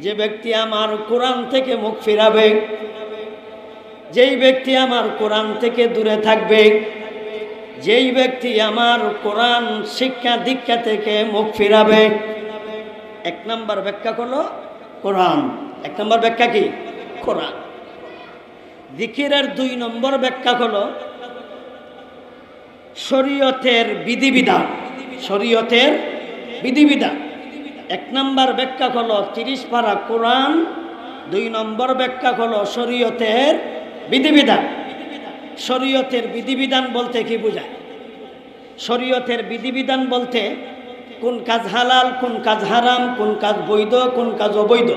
যে ব্যক্তি আমার কোরআন থেকে মুখ ফিরাবে, যেই ব্যক্তি আমার কোরআন থেকে দূরে থাকবে, যেই ব্যক্তি আমার কোরআন শিক্ষা দীক্ষা থেকে মুখ ফিরাবে, এক নম্বর ব্যাখ্যা হলো কোরআন। এক নম্বর ব্যাখ্যা কি? কোরআন। জিকিরের দুই নম্বর ব্যাখ্যা হলো শরীয়তের বিধিবিধান। শরীয়তের বিধিবিধান এক নম্বর ব্যাখ্যা হলো 30 পারা কোরআন, দুই নম্বর ব্যাখ্যা হলো শরীয়তের বিধিবিধান। শরীয়তের বিধিবিধান বলতে কি বোঝায়? শরীয়তের বিধিবিধান বলতে কোন কাজ হালাল, কোন কাজ হারাম, কোন কাজ বৈধ, কোন কাজ অবৈধ,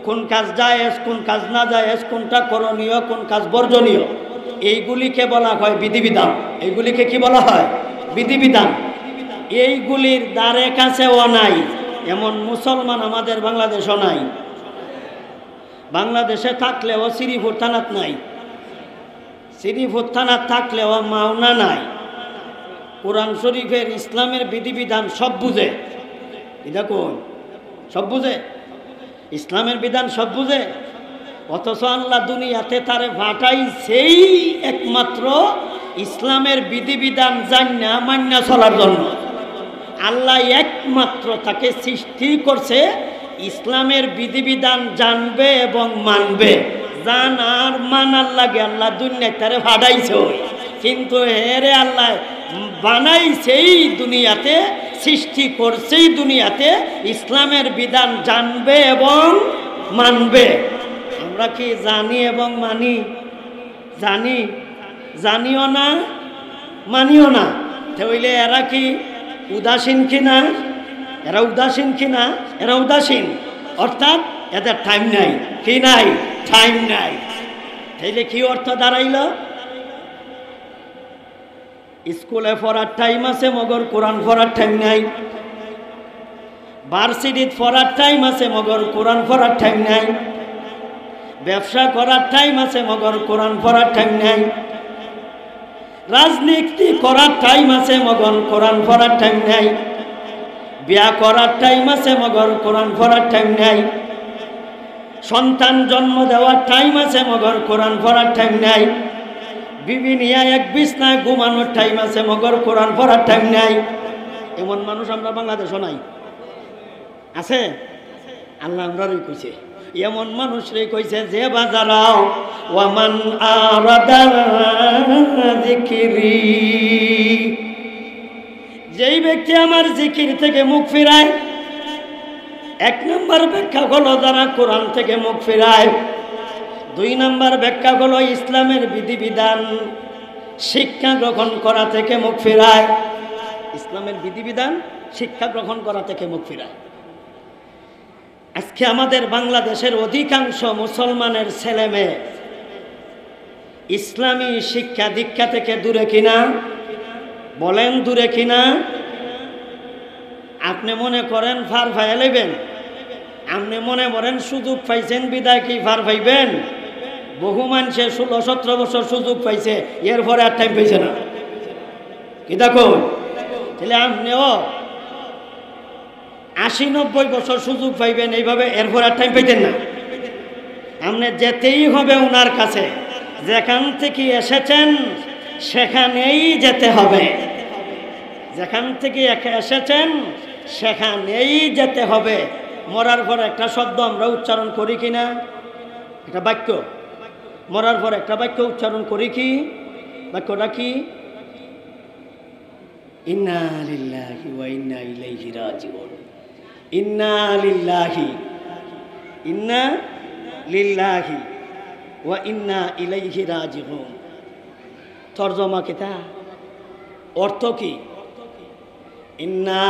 কোন কাজ জায়েজ, কোন কাজ না জায়েজ, কোনটা করণীয়, কোন কাজ বর্জনীয়, এইগুলিকে বলা হয় বিধিবিধান। এইগুলিকে কি বলা হয়? বিধিবিধান। এইগুলির দ্বারে কাছেও নাই এমন মুসলমান আমাদের বাংলাদেশও নাই। বাংলাদেশে থাকলেও শ্রীপুর থানাত নাই, শ্রীপুর থানাত থাকলেও মাওনা নাই। কোরআন শরীফের ইসলামের বিধিবিধান সব বুঝে। এটা কোন? সব বুঝে, ইসলামের বিধান সব বুঝে। অথচ আল্লাহ দুনিয়াতে তারে পাঠাইছেই একমাত্র ইসলামের বিধিবিধান জান্না মান্না চলার জন্য। আল্লাহ একমাত্র তাকে সৃষ্টি করছে ইসলামের বিধিবিধান জানবে এবং মানবে। জানার মানার লাগে আল্লাহ দুনিয়ায় তারে পাঠাইছে, কিন্তু হেরে আল্লাহ বানাইছেই দুনিয়াতে, সৃষ্টি করছেই দুনিয়াতে ইসলামের বিধান জানবে এবং মানবে। আমরা কি জানি এবং মানি? জানি, জানিও না, মানিও না। তাহলে এরা কি উদাসীন কিনা? এরা উদাসীন কিনা? এরা উদাসীন, অর্থাৎ এদের টাইম নাই। কি নাই? টাইম নাই। তাইলে কি অর্থ দাঁড়াইল? স্কুলে পড়ার টাইম আছে, মগর কোরআন পড়ার টাইম নাই। ভার্সিটিত পড়ার টাইম আছে, মগর কোরআন পড়ার টাইম নাই। ব্যবসা করার টাইম আছে, মগর কোরআন পড়ার টাইম নাই। রাজনীতি করার টাইম আছে, মগর কোরআন পড়ার টাইম নাই। বিয়া করার টাইম আছে, মগর কোরআন পড়ার টাইম নাই। সন্তান জন্ম দেওয়ার টাইম আছে, মগর কোরআন পড়ার টাইম নাই। বিবি নিয়ে এক বিছনায় ঘুমানোর টাইম আছে, মগর কোরআন পড়ার টাইম নাই। এমন মানুষ আমরা বাংলাদেশও নাই। আছে? আল্লাহ আমরারই কইছে, এমন মানুষ রে কইছে যে বাজারাও ওয়ামান আরাদা যিকরি, যেই ব্যক্তি আমার জিকির থেকে মুখ ফিরায়। এক নম্বর ব্যাখ্যা হলো যারা কোরআন থেকে মুখ ফিরায়। দুই নম্বর ব্যাখ্যা হলো ইসলামের বিধিবিধান শিক্ষা গ্রহণ করা থেকে মুখ ফিরায়। ইসলামের বিধিবিধান শিক্ষা গ্রহণ করা থেকে মুখ ফিরায়। আজকে আমাদের বাংলাদেশের অধিকাংশ মুসলমানের ছেলে মেয়ে ইসলামী শিক্ষা দীক্ষা থেকে দূরে কিনা? বলেন দূরে কিনা? আপনি মনে করেন ফার ফাইয়া লইবেন? আপনি মনে করেন সুযোগ পাইছেন বিদায় কি ফার পাইবেন? বহু মানুষের 16-17 বছর সুযোগ পাইছে, এরপরে আর টাইম পাইছে না। কি দেখো, তাহলে আপনিও 80-90 বছর সুযোগ পাইবেন এইভাবে, এরপর আর টাইম পাইতেন না। আপনি যেতেই হবে ওনার কাছে, যেখান থেকে এসেছেন সেখানেই যেতে হবে। যেখান থেকে এসেছেন সেখানেই যেতে হবে। মরার পর একটা শব্দ আমরা উচ্চারণ করি কিনা? একটা বাক্য মরার পর একটা বাক্য উচ্চারণ করি কি? বাক্যটা কি? ইন্না লিল্লাহি ওয়া ইন্না ইলাইহি রাজিউন। ইন্না লিল্লাহি ওয়া ইন্না ইলাইহি রাজিউন। তরজমা কিতা? অর্থ কি? ইন্না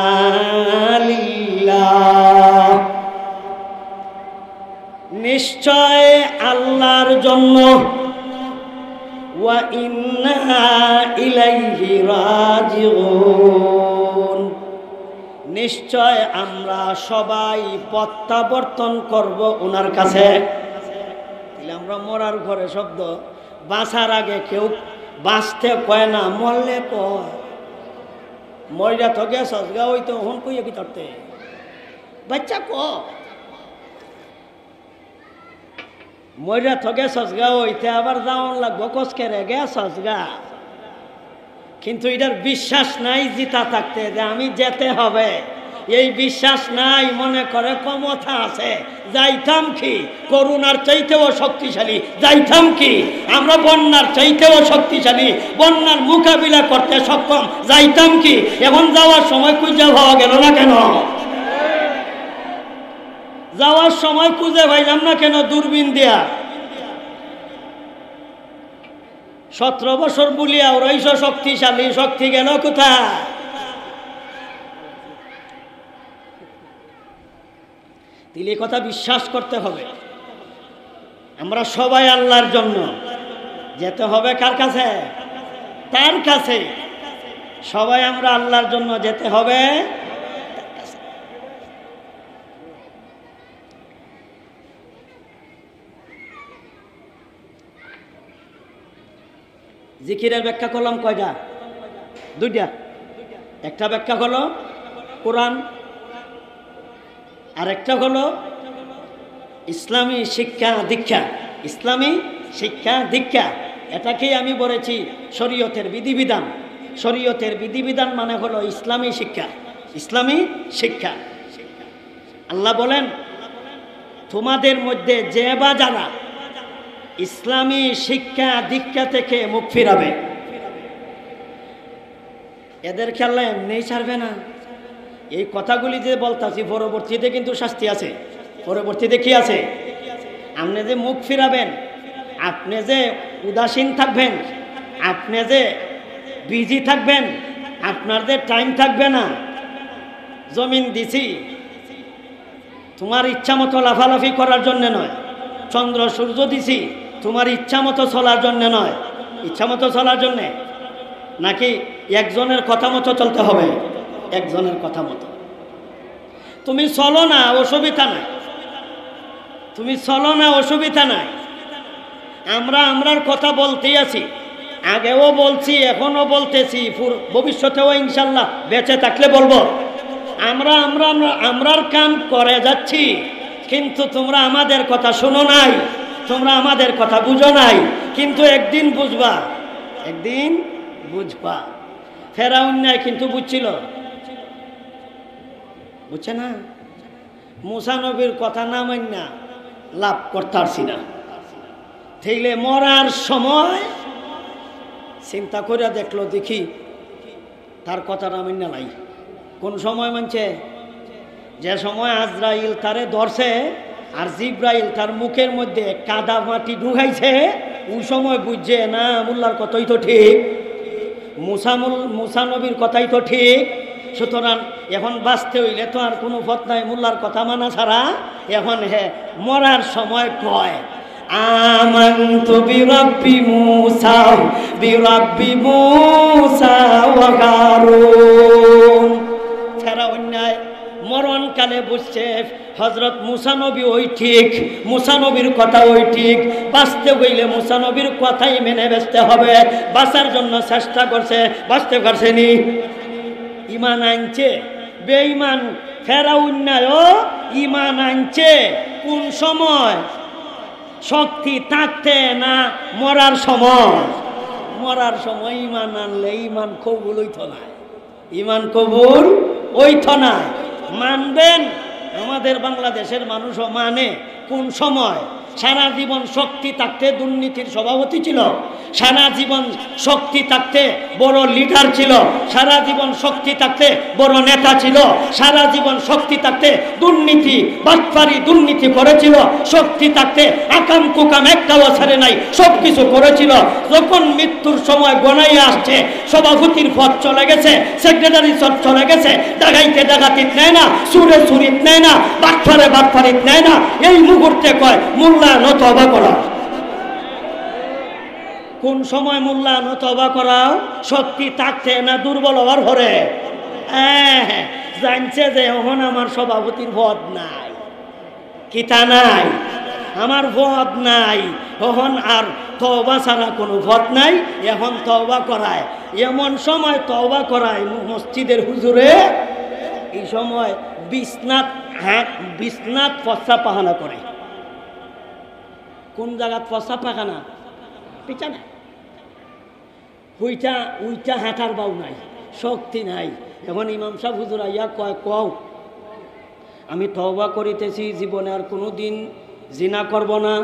লিল্লাহ, নিশ্চয় আল্লাহর জন্য, ওয়া ইন্না ইলাইহি রাজিউন, নিশ্চয় আমরা সবাই প্রত্যাবর্তন করব ওনার কাছে। আমরা মরার ঘরে শব্দ, বাঁচার আগে কেউ বাঁচতে কয় না, মরলে কয়। মরিয়া তো গেছ গা, ওই তো হন কইয়া কি ধরতে বাচ্চা ক মইরা তো গেছস গা, ওইতে আবার যাওয়ান লাগবো কসকে রে গেছস গা। কিন্তু এটার বিশ্বাস নাই জিতা থাকতে যে আমি যেতে হবে, এই বিশ্বাস নাই। মনে করে ক্ষমতা আছে, যাইতাম কি, করুণার চাইতেও শক্তিশালী, যাইতাম কি, আমরা বন্যার চাইতেও শক্তিশালী, বন্যার মোকাবিলা করতে সক্ষম, যাইতাম কি। এখন যাওয়ার সময় খুঁজে পাওয়া গেল না কেন? যাওয়ার সময় খুঁজে পাইলাম না কেন? দূরবীন দিয়া 17 বছর বলিয়া ওরাইশ শক্তিশালী, শক্তি গেল কোথায়? দিলে কথা বিশ্বাস করতে হবে। আমরা সবাই আল্লাহর জন্য, যেতে হবে কার কাছে? তার কাছে। সবাই আমরা আল্লাহর জন্য যেতে হবে তার কাছে। জিকিরের ব্যাখ্যা করলাম কয়টা? দুইটা। একটা ব্যাখ্যা হলো কোরআন, আর একটা হলো ইসলামী শিক্ষা দীক্ষা। ইসলামী শিক্ষা দীক্ষা এটাকেই আমি বলেছি শরীয়তের বিধিবিধান। শরীয়তের বিধিবিধান মানে হলো ইসলামী শিক্ষা। ইসলামী শিক্ষা। আল্লাহ বলেন, তোমাদের মধ্যে যে বা যারা ইসলামী শিক্ষা দীক্ষা থেকে মুখ ফিরাবে, এদেরকে আল্লাহ এমনি ছাড়বে না। এই কথাগুলি যে বলতাছি, পরবর্তীতে কিন্তু শাস্তি আছে। পরবর্তীতে কি আছে? আপনি যে মুখ ফিরাবেন, আপনি যে উদাসীন থাকবেন, আপনি যে বিজি থাকবেন, আপনার যে টাইম থাকবে না। জমিন দিছি তোমার ইচ্ছা মতো লাফালাফি করার জন্য নয়, চন্দ্র সূর্য দিছি তোমার ইচ্ছা মতো চলার জন্য নয়। ইচ্ছা মতো চলার জন্যে নাকি একজনের কথা মতো চলতে হবে? একজনের কথা মতো তুমি চলো না, অসুবিধা নাই। তুমি চলো না, অসুবিধা নাই। আমরা আমরার কথা বলতেই আছি, আগেও বলছি, এখনো বলতেছি, ভবিষ্যতেও ইনশাল্লাহ বেঁচে থাকলে বলবো। আমরা আমরা আমরা আমরার কাম করে যাচ্ছি, কিন্তু তোমরা আমাদের কথা শোনো নাই, তোমরা আমাদের কথা বুঝো নাই। কিন্তু একদিন বুঝবা, একদিন বুঝবা। ফেরাউন নাই কিন্তু বুঝছিল, বুঝছে না? মুসা নবীর কথা না মাইনা লাভ করতে পারছি না। থাকলে মরার সময় চিন্তা করে দেখলো, দেখি তার কথা না মাইনা লাই। কোন সময় মানছে? যে সময় আজরাইল তারে ধরছে আর জিব্রাইল তার মুখের মধ্যে কাদা মাটি ঢুকাইছে, ওই সময় বুঝছে না মোল্লার কথাই তো ঠিক, মুসা নবীর কথাই তো ঠিক। সুতরাং এখন বাঁচতে হইলে তো আর কোনো পথ নাই মোল্লার কথা মানা ছাড়া। এখন মরার সময় কয়, আমানতু বিরাব্বি মূসা ওয়া হারুন। ফেরাউন মরণকালে বুঝছে হযরত মুসা নবী ওই ঠিক, মুসা নবীর কথা ওই ঠিক। বাঁচতে হইলে মুসা নবীর কথাই মেনে বেঁচতে হবে। বাঁচার জন্য চেষ্টা করছে, বাঁচতে পারছেনি। ইমান আনছে, বেঈমান ফেরাউন ইমান আনছে কোন সময়? শক্তি থাকতে না মরার সময়? মরার সময় ইমান আনলে ইমান কবুল হইত না, ইমান কবুল হইত না। মানবেন, আমাদের বাংলাদেশের মানুষও মানে কোন সময়? সারা জীবন শক্তি থাকতে দুর্নীতির সভাপতি ছিল, সারা জীবন শক্তি থাকতে বড় লিডার ছিল, সারা জীবন শক্তি থাকতে বড় নেতা ছিল, সারা জীবন শক্তি থাকতে দুর্নীতি বাটপারি দুর্নীতি করেছিল, শক্তি থাকতে আকাম কুকাম একটাও ছাড়ে নাই, সব কিছু করেছিল। যখন মৃত্যুর সময় গনাইয়া আসছে, সভাপতির পদ চলে গেছে, সেক্রেটারি চলে গেছে, ডাকাইতে ডাকাতিত নেয় না, সুরে সুরিত নেয় না, বাটপারে বাটপারিত নেয় না, এই মুহূর্তে কয় মূল্যায়ন তওবা করা। কোন সময় মূল্যায়ন তওবা করা? শক্তি থাকতে না দুর্বল হওয়ার পরে। জানছে যে এখন আমার সভাপতির পদ নাই, কিতা নাই, আমার পদ নাই, এখন আর তওবা ছাড়া কোনো পথ নাই, এখন তওবা করায়। এমন সময় তওবা করায় মসজিদের হুজুরে, এই সময় বিছনাত প্রস্রাব পাহানা করে। কোন জায়গাত পচা পাখানা পিছানা উইটা উইটা হাঁটার বাউ নাই, শক্তি নাই। এখন ইমাম সাহেব হুজুর আইয়া কয় কও আমি তওবা করিতেছি, জীবনে আর কোনো দিন জিনা করব না।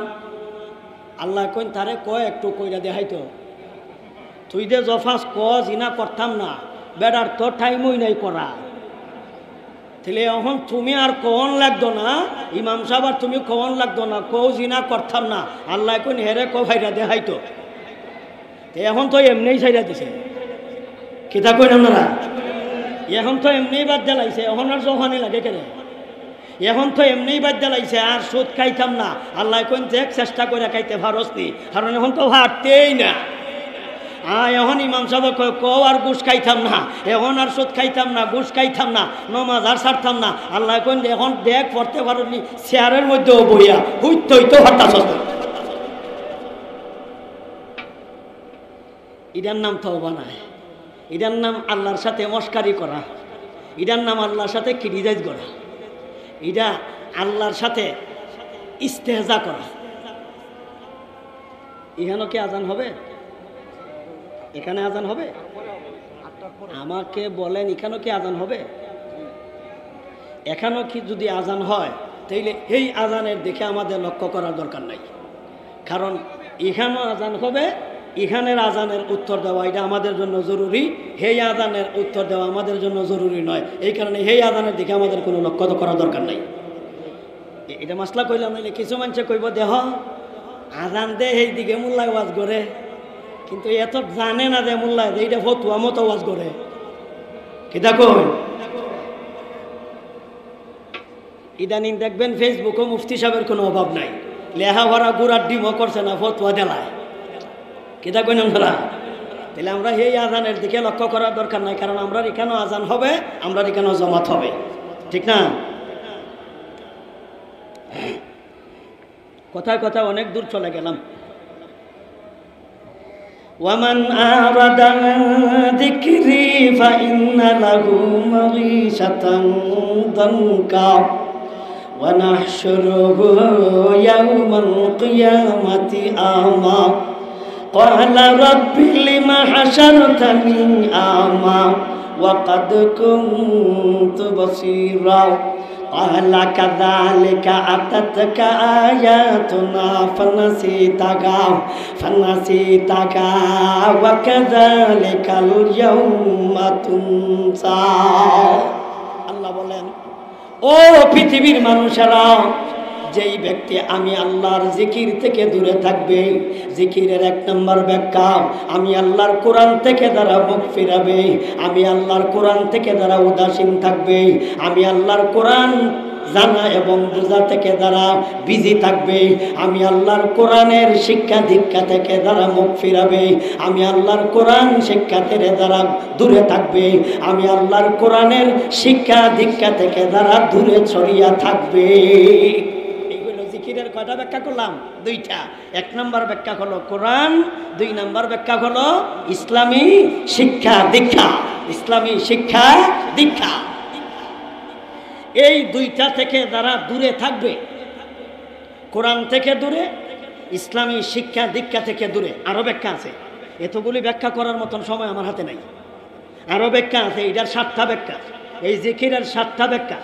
আল্লাহ কইন তারে কয় একটু কইরা দেখাইতো, তুই দে জফাস ক জিনা করতাম না, বেড়ার তো টাইমই নাই করা। তাহলে এখন তুমি আর কন লাগতো না, ইমাম সাহেব আর তুমি কন লাগতো না, কও জিনা করতাম না। আল্লাহ কইন হেরে ক ভাইরা দেখাইতো। এখন তো এমনিই ছাইরা দিছে, কিতা কইন আপনারা? এখন তো এমনিই বাদ দিলাইছে, এখন আর জফানি লাগে কেন? এখন তো এমনিই বাদ দিলাইছে, আর সুদ খাইতাম না। আল্লাহ কইন দেখ চেষ্টা করে খাইতে পারস নি, কারণ এখন তো হাঁটতেই না। এখন ইমাম সাহেব কয় কও আর ঘুষ খাইতাম না, এখন আর সুদ খাইতাম না, ঘুষ খাইতাম না, নমাজ আর ছাড়তাম না। আল্লাহ কইন এখন দেখ পড়তে পারনি, চেয়ারের মধ্যেও বইয়া হইতে হইতে হতাশ। এটার নাম তওবা নাই, এটার নাম আল্লাহর সাথে মস্কারি করা, এটার নাম আল্লাহর সাথে ক্রিটিসাইজ করা, এটা আল্লাহর সাথে ইস্তেহজা করা। এখানেও কি আজান হবে? এখানে আজান হবে? আমাকে বলেন এখানেও কি আজান হবে? এখানেও কি যদি আজান হয় তাইলে এই আজানের দিকে আমাদের লক্ষ্য করার দরকার নাই, কারণ এখানেও আজান হবে, এখানের আজানের উত্তর দেওয়া এটা আমাদের জন্য জরুরি, হেই আজানের উত্তর দেওয়া আমাদের জন্য জরুরি নয়। এই কারণে হেই আজানের দিকে আমাদের কোনো লক্ষ্য করার দরকার নাই। এটা মাসলা কইলাম, নাইলে কিছু মানুষে কইব দেহ আজান দে এই দিকে মোল্লায় ওয়াজ করে, কিন্তু এত জানে না যে মোল্লায় এইটা ফতুয়া মতো ওয়াজ করে। কিতা কই? ইদানিং দেখবেন ফেসবুকে মুফতি সাহেবের কোনো অভাব নাই, লেহা ভরা গুড়ার ডিমও করছে না, ফতুয়া দেলায়। কিতা কইন আপনারা? তাহলে আমরা এই আজানের দিকে লক্ষ্য করার দরকার নাই, কারণ আমরা এখানেও আজান হবে, আমরা এখানেও জমাত হবে, ঠিক না? কথায় কথায় অনেক দূর চলে গেলাম। ওয়ামান আরাদা যিকরি ফাইন্না লাহু মাঈশাতান দানকা ওয়া নাহশুরুহু ইয়াওমাল কিয়ামাতি আমা قال رب لم حشرتني أعمى وقد كنت بصيرا قال كذلك أتتك آياتنا فنسيتها وكذلك اليوم تنسى। আল্লাহ বলেন, ও পৃথিবীর মানুষেরা, যেই ব্যক্তি আমি আল্লাহর জিকির থেকে দূরে থাকবে, জিকিরের এক নম্বর ব্যাখ্যা, আমি আল্লাহর কোরআন থেকে যারা মুখ ফিরাবে, আমি আল্লাহর কোরআন থেকে যারা উদাসীন থাকবে, আমি আল্লাহর কোরআন জানা এবং বোঝা থেকে যারা বিজি থাকবে, আমি আল্লাহর কোরআনের শিক্ষা দীক্ষা থেকে যারা মুখ ফিরাবে, আমি আল্লাহর কোরআন শিক্ষা থেকে যারা দূরে থাকবে, আমি আল্লাহর কোরআনের শিক্ষা দীক্ষা থেকে যারা দূরে ছড়িয়ে থাকবে। জিকিরের কয়টা ব্যাখ্যা করলাম? দুইটা। এক নম্বর ব্যাখ্যা হলো কোরআন, দুই নম্বর ব্যাখ্যা হলো ইসলামী শিক্ষা দীক্ষা। ইসলামী শিক্ষা দীক্ষা, এই দুইটা থেকে যারা দূরে থাকবে, কোরআন থেকে দূরে, ইসলামী শিক্ষা দীক্ষা থেকে দূরে। আরো ব্যাখ্যা আছে, এতগুলি ব্যাখ্যা করার মতন সময় আমার হাতে নাই। আরো ব্যাখ্যা আছে, এটার 7টা ব্যাখ্যা, এই জিকিরের 7টা ব্যাখ্যা।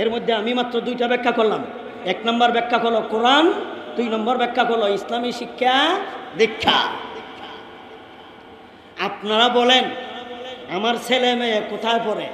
এর মধ্যে আমি মাত্র 2টা ব্যাখ্যা করলাম। এক নম্বর ব্যাখ্যা হলো কোরআন, 2 নম্বর ব্যাখ্যা হলো ইসলামী শিক্ষা দীক্ষা। আপনারা বলেন আমার ছেলে মেয়ে কোথায় পড়ে?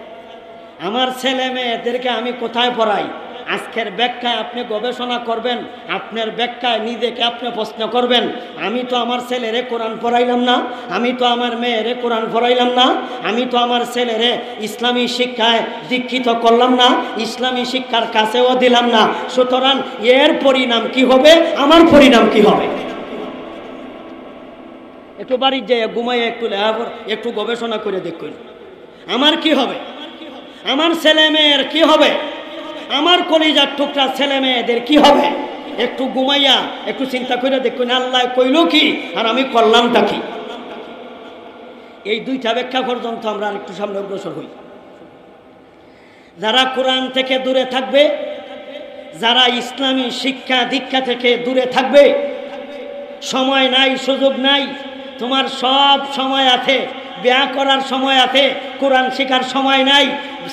আমার ছেলে মেয়েদেরকে আমি কোথায় পড়াই? আজকের ব্যাখ্যায় আপনি গবেষণা করবেন, আপনার ব্যাখ্যায় নিজেকে আপনি প্রশ্ন করবেন, আমি তো আমার ছেলেরে কোরআন পড়াইলাম না, আমি তো আমার মেয়েরে কোরআন পড়াইলাম না, আমি তো আমার ছেলেরে ইসলামী শিক্ষায় দীক্ষিত করলাম না, ইসলামী শিক্ষার কাছেও দিলাম না। সুতরাং এর পরিণাম কি হবে, আমার পরিণাম কি হবে? একটু বাড়ির যাই ঘুমাইয়া একটু গবেষণা করে দেখুন, আমার কি হবে, আমার ছেলে মেয়ের কি হবে, আমার কলিজার টুকরা ছেলে মেয়েদের কি হবে? একটু ঘুমাইয়া একটু চিন্তা করে দেখুন, আল্লাহ কইল কি আর আমি করলামটা কি। এই 2টা ব্যাখ্যা পর্যন্ত আমরা একটু সামনে অগ্রসর হই। যারা কোরআন থেকে দূরে থাকবে, যারা ইসলামী শিক্ষা দীক্ষা থেকে দূরে থাকবে, সময় নাই, সুযোগ নাই। তোমার সব সময় আছে, বিয়া করার সময় আছে, কোরআন শেখার সময় নাই।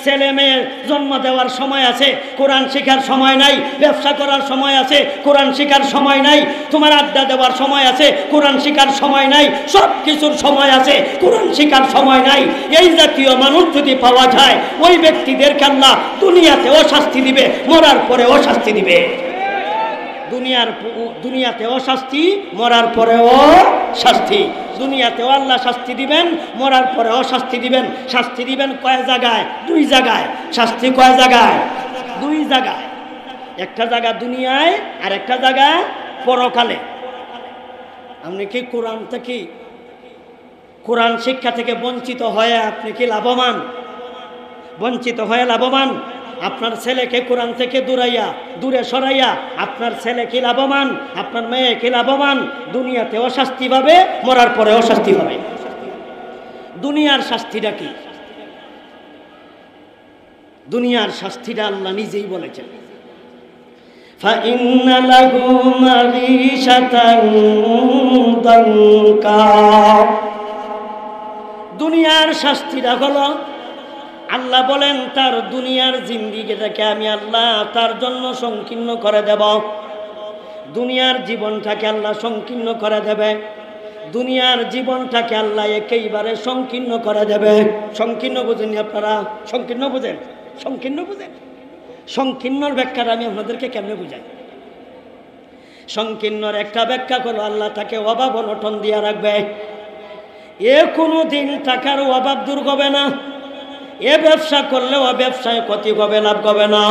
ছেলে মেয়ের জন্ম দেওয়ার সময় আছে, কোরআন শেখার সময় নাই। ব্যবসা করার সময় আছে, কোরআন শেখার সময় নাই। তোমার আড্ডা দেওয়ার সময় আছে, কোরআন শেখার সময় নাই। সব কিছুর সময় আছে, কোরআন শেখার সময় নাই। এই জাতীয় মানুষ যদি পাওয়া যায়, ওই ব্যক্তিদেরকে আল্লাহ দুনিয়াতেও শাস্তি দিবে, মরার পরেও শাস্তি দিবে। দুনিয়াতেও শাস্তি, মরার পরেও শাস্তি। দুনিয়াতেও আল্লাহ শাস্তি দিবেন, মরার পরেও শাস্তি দিবেন। শাস্তি দিবেন কয় জায়গায়? দুই জায়গায়। শাস্তি কয় জায়গায়? দুই জায়গায়। একটা জায়গা দুনিয়ায়, আর একটা জায়গা পরকালে। আপনি কি কোরআন থেকে, কোরআন শিক্ষা থেকে বঞ্চিত হয়ে আপনি কি লাভবান? বঞ্চিত হয়ে লাভবান? আপনার ছেলেকে কোরআন থেকে দূরে সরাইয়া আপনার ছেলে কি লাভবান? আপনার মেয়ে কি লাভবান? দুনিয়াতেও শাস্তি পাবে, মরার পরেও শাস্তি পাবে। দুনিয়ার শাস্তিটা কি? দুনিয়ার শাস্তিটা আল্লাহ নিজেই বলেছেন, فَإِنَّ لَهُ مَعِيشَةً ضَنْكًا। দুনিয়ার শাস্তিটা হলো, আল্লাহ বলেন তার দুনিয়ার জিন্দেগিটাকে আমি আল্লাহ তার জন্য সংকীর্ণ করে দেব। দুনিয়ার জীবনটাকে আল্লাহ সংকীর্ণ করে দেবে। দুনিয়ার জীবনটাকে আল্লাহ একেবারে সংকীর্ণ করে দেবে। সংকীর্ণ বুঝেন আপনারা? সংকীর্ণ বুঝেন? সংকীর্ণ বুঝেন? সংকীর্ণর ব্যাখ্যাটা আমি আপনাদেরকে কেমনে বুঝাই? সংকীর্ণর একটা ব্যাখ্যা হলো, আল্লাহ তাকে অভাব অনটন দিয়া রাখবে। কোনো দিন টাকার অভাব দূর হবে না। এ ব্যবসা করলেও ব্যবসায় ক্ষতি হবে, লাভ হবে না।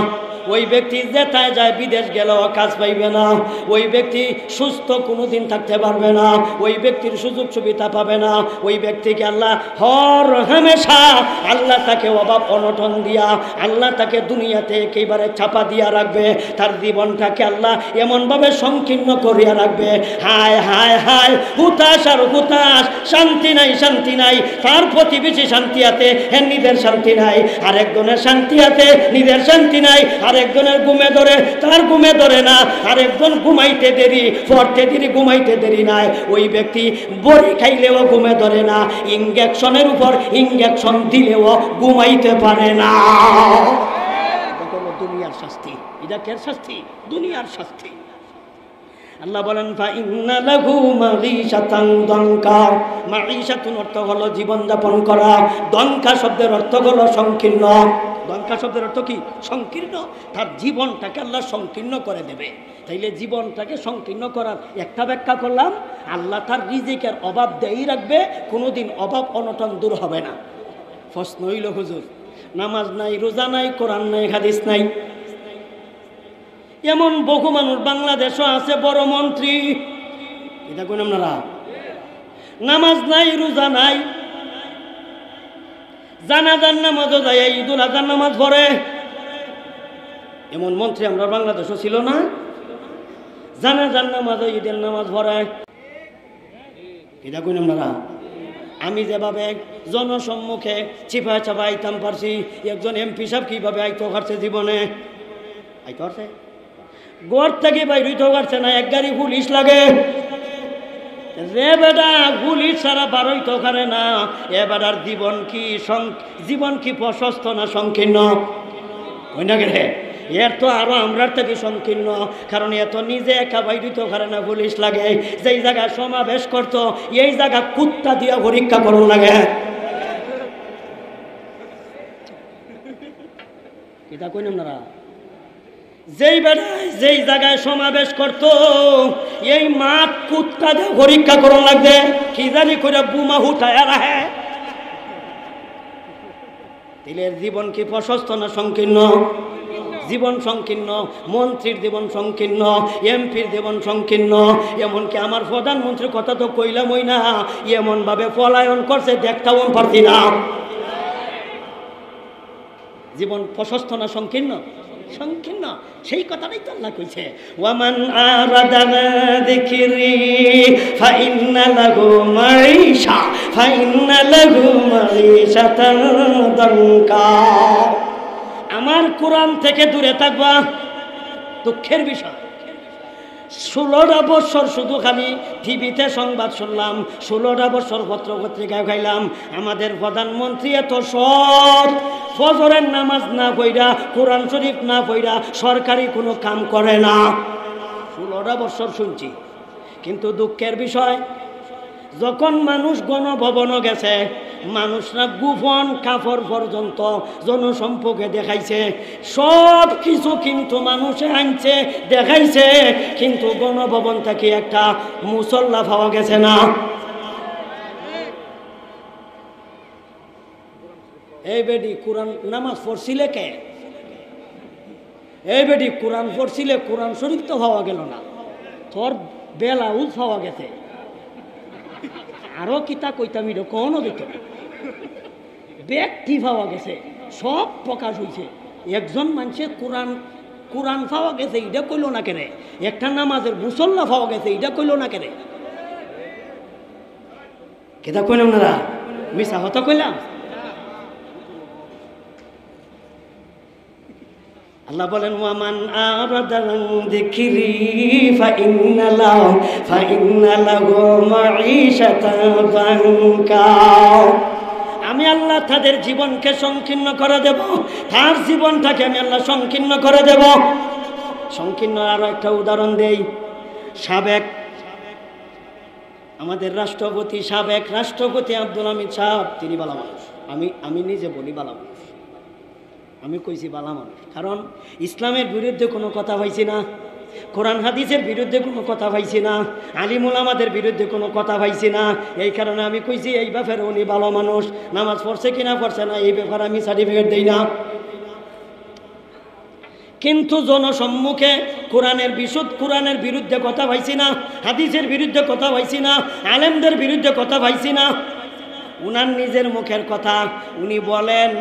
ওই ব্যক্তি যেটায় যায়, বিদেশ গেলেও কাজ পাইবে না। ওই ব্যক্তি সুস্থ কোনোদিন থাকতে পারবে না। ওই ব্যক্তির সুযোগ সুবিধা পাবে না। ওই ব্যক্তিকে আল্লাহ হর হামেশা আল্লাহ তাকে অভাব অনটন দিয়া, আল্লাহ তাকে দুনিয়াতে একেবারে চাপা দিয়া রাখবে। তার জীবনটাকে আল্লাহ এমনভাবে সংকীর্ণ করিয়া রাখবে, হায় হায় হায়, হুতাশ আর হুতাশ, শান্তি নাই, শান্তি নাই। তার প্রতিবেশী শান্তি আছে, হ্যাঁ নিজের শান্তি নাই। আরেকজনের শান্তি আছে, নিজের শান্তি নাই। আরেকজনের ঘুমে ধরে, তার ঘুমে ধরে না। আরেকজন ঘুমাইতে দেরি, পড়তে দেরি, ঘুমাইতে দেরি নাই। ওই ব্যক্তি বড়ি খাইলেও ঘুমে ধরে না। ইঞ্জেকশনের উপর ইঞ্জেকশন দিলেও ঘুমাইতে পারে না। দুনিয়ার শাস্তি। এটা কের শাস্তি? দুনিয়ার শাস্তি। আল্লাহ বলেন, ফাইন্না লাহু মাঈশাতান দানকা। মাঈশাতুন অর্থ হলো জীবনযাপন করা। দনকা শব্দের অর্থ হলো সংকীর্ণ। দনকা শব্দের অর্থ কি? সংকীর্ণ। তার জীবনটাকে আল্লাহ সংকীর্ণ করে দেবে। তাইলে জীবনটাকে সংকীর্ণ করার একটা ব্যাখ্যা করলাম, আল্লাহ তার রিজিকের অভাব দেই রাখবে, কোনোদিন অভাব অনটন দূর হবে না। প্রশ্ন হইল, হুজুর নামাজ নাই, রোজা নাই, কোরআন নাই, হাদিস নাই। এমন বহু মানুষ বাংলাদেশও আছে, বড় মন্ত্রী, এটা কোন আপনারা, নামাজ নাই, রোজা নাই, জানাজার নামাজও যায়, ঈদুল আজহার নামাজ পড়ে। এমন মন্ত্রী আমরা বাংলাদেশও ছিল না? জানাজার নামাজ, ঈদের নামাজ পড়ে, এটা কোন আপনারা। আমি যেভাবে জনসম্মুখে চিপা চাপা আইতাম পারছি, একজন এমপি সাহেব কিভাবে আইতে পারছে জীবনে? আইতে পারছে? ঘর থেকে বাইরে হইতে পারছে না। এক গাড়ি পুলিশ লাগে রে বেটা, পুলিশ ছাড়া বারোইতে পারে না। এবার আর জীবন কি প্রশস্ত না সংকীর্ণ? ওই না রে, এর তো আরো আমরার থেকে সংকীর্ণ। কারণ এত নিজে একা বাইরিতে পারে না, পুলিশ লাগে। যেই জায়গায় সমাবেশ করতো, এই জায়গা কুত্তা দিয়া পরীক্ষা করুন লাগে। এটা কই আপনারা? যেই বেড়ায় যেই জায়গায় সমাবেশ করতো, এই মাঠ কুত্তা দিয়ে পরীক্ষা করুন লাগবে। কি জানি করে বুমা হুটায় রাহে। তিলের জীবন কি প্রশস্ত না সংকীর্ণ? জীবন সংকীর্ণ। মন্ত্রীর জীবন সংকীর্ণ, এমপির জীবন সংকীর্ণ। এমনকি আমার প্রধানমন্ত্রীর কথা তো কইলাম ওই না, এমন ভাবে পলায়ন করছে দেখতাম পারছি না। জীবন প্রশস্ত না সংকীর্ণ? সংকীর্ণ। সেই কথাটাই তো আল্লাহ কইছে, ওয়ামান আরাদা যিকরি ফাইন্না লাহু মাঈশা ফাইন্না লাহু মাঈশাতান দানকা। আমার কোরআন থেকে দূরে থাকবা, দুঃখের বিষয়। 16টা বছর শুধু খালি টিভিতে সংবাদ শুনলাম, 16টা বছর পত্রপত্রিকায় খাইলাম আমাদের প্রধানমন্ত্রী এত সৎ, ফজরের নামাজ না পড়া, কোরআন শরীফ না পড়া সরকারি কোনো কাম করে না। 16টা বছর শুনছি, কিন্তু দুঃখের বিষয় যখন মানুষ গণভবনে গেছে, মানুষরা গোপন কাপড় পর্যন্ত জনসম্পর্কে দেখাইছে, সব কিছু কিন্তু মানুষে আনছে দেখাইছে, কিন্তু গণভবন থেকে একটা মুসল্লা পাওয়া গেছে না। এই বেডি কোরআন নামাজ পড়ছিলে কে? এই বেডি কোরআন পড়ছিলে, কোরআন শরীফ তো পাওয়া গেল না, তোর বেলাউজ পাওয়া গেছে, আরো কিতা কইতাম এটা কোনো দিত ব্যক্তি পাওয়া গেছে, সব প্রকাশ হয়েছে। একজন মানুষের কোরআন পাওয়া গেছে এটা কইল না কেন, একটা নামাজের মুসল্লা পাওয়া গেছে এটা কইল না কেন? কেতা কইলাম না, মিশা হতো কইলাম। আল্লাহ বলেন ওয়ামান আরাদা আন যিকরি ফাইন্না লাহু মাঈশাতান যানকা। আমি আল্লাহ তাদের জীবনকে সংকীর্ণ করে দেব, তার জীবনটাকে আমি আল্লাহ সংকীর্ণ করে দেব। সংকীর্ণ আরো একটা উদাহরণ দেই। আমাদের সাবেক রাষ্ট্রপতি আব্দুল হামিদ সাহেব, তিনি ভালো মানুষ। আমি নিজে বলি ভালো মানুষ, আমি কইছি ভালো মানুষ, কারণ ইসলামের বিরুদ্ধে কোনো কথা পাইছি না, কোরআন হাদিসের বিরুদ্ধে কোনো কথা পাইছি না, আলিম উলামাদের বিরুদ্ধে কোনো কথা পাইছি না। এই কারণে আমি কইছি এই ব্যাপারে উনি ভালো মানুষ। নামাজ পড়ছে কিনা পড়ছে না এই ব্যাপারে আমি সার্টিফিকেট দেই না, কিন্তু জনসম্মুখে কোরআনের বিরুদ্ধে কথা পাইছি না, হাদিসের বিরুদ্ধে কথা পাইছি না, আলেমদের বিরুদ্ধে কথা পাইছি না। উনার নিজের মুখের কথা উনি বলেন,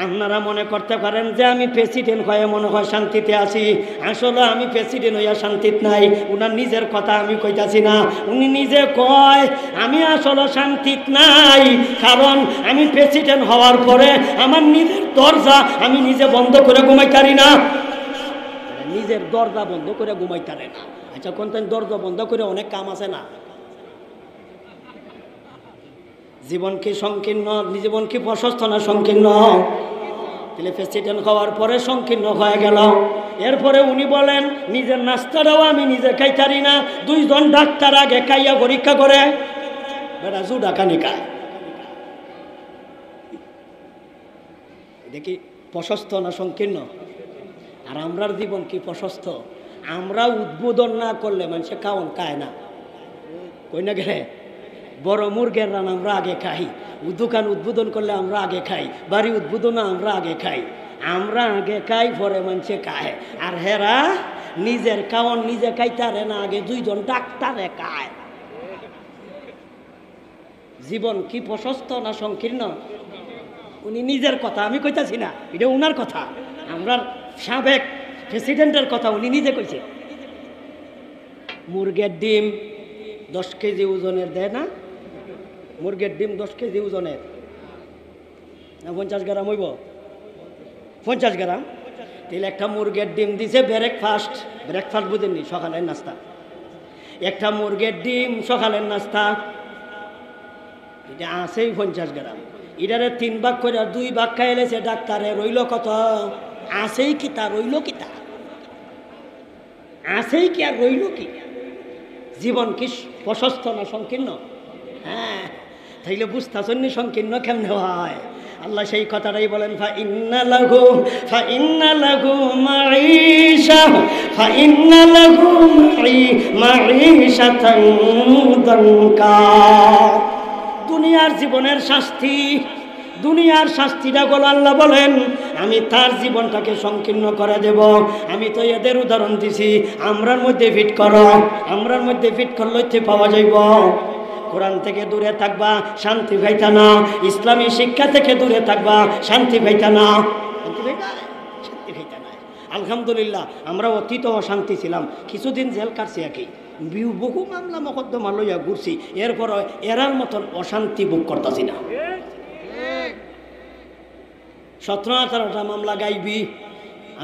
আপনারা মনে করতে পারেন যে আমি প্রেসিডেন্ট হয়ে মনে হয় শান্তিতে আছি, আসলে আমি প্রেসিডেন্ট হইয়া শান্তিতে নাই। উনার নিজের কথা আমি কইতাছি না, উনি নিজে কয় আমি আসলে শান্তিতে নাই, কারণ আমি প্রেসিডেন্ট হওয়ার পরে আমার নিজের দরজা আমি নিজে বন্ধ করে ঘুমাইতারি না। নিজের দরজা বন্ধ করে ঘুমাইতারে না। আচ্ছা কোন দরজা বন্ধ করে অনেক কাম আছে না? জীবন কি সংকীর্ণ, জীবন কি প্রশস্ত না সংকীর্ণ? তাহলে প্রেসিডেন্ট হওয়ার পরে সংকীর্ণ হয়ে গেল। এরপরে উনি বলেন নিজের নাস্তাটাও আমি নিজে খাইতারি না, 2 জন ডাক্তার আগে খাইয়া পরীক্ষা করে বেটা জুডা কানি খায়। দেখি প্রশস্ত না সংকীর্ণ? আর আমরার জীবন কি প্রশস্ত? আমরা উদ্বোধন না করলে মানুষে খাওয়ান খায় না, কই না গেলে বড় মুরগের রান আমরা আগে খাই, দোকান উদ্বোধন করলে আমরা আগে খাই, বাড়ি উদ্বোধন আমরা আগে খাই, আমরা আগে খাই পরে মানুষে খায়। আর হেরা নিজের খাওয়ান নিজে খাইতারে না, আগে 2 জন ডাক্তারে খায়। জীবন কি প্রশস্ত না সংকীর্ণ? উনি নিজের কথা আমি কইতাছি না, এটা উনার কথা, আমরা সাবেক প্রেসিডেন্টের কথা উনি নিজে কইছে। মুরগের ডিম 10 কেজি ওজনের দেয় না? মুরগের ডিম 10 কেজি ওজনের না 50 গ্রাম হইব? 50 গ্রাম। তাহলে একটা মুরগের ডিম দিছে ব্রেকফাস্ট বুঝেননি, সকালের নাস্তা। একটা মুরগের ডিম সকালের নাস্তা, এটা আছেই 50 গ্রাম। এটারে 3 ভাগ করে 2 ভাগ খাইলেছে ডাক্তারে, রইল কত? আছেই কি তা রইল কি তা? আছেই কি আর রইল কি? জীবন কি প্রশস্ত না সংকীর্ণ? হ্যাঁ, তাইলে বুঝতেছেন নি সংকীর্ণ কেমনে হয়। আল্লাহ সেই কথাটাই বলেন ফাইন্না লাহু মাঈশাতান যানকা। দুনিয়ার জীবনের শাস্তি, দুনিয়ার শাস্তিটা বলে আল্লাহ বলেন আমি তার জীবনটাকে সংকীর্ণ করে দেব। আমি তো এদের উদাহরণ দিছি, আমরার মধ্যে ফিট করো, আমরার মধ্যে ফিট করলে পাওয়া যাইব। কোরআন থেকে দূরে থাকবা, শান্তি পাইতা না। ইসলামী শিক্ষা থেকে দূরে থাকবা, শান্তি পাইতা না। শান্তি পাইতা না। আলহামদুলিল্লাহ আমরা অতীত অশান্তি ছিলাম, কিছুদিন জেল কাটছি, একই বহু মামলা মকদ্দমা লইয়া ঘুরছি, এরপর এরার মতন অশান্তি ভোগ করতেছি না। 17-18টা মামলা গাইবি।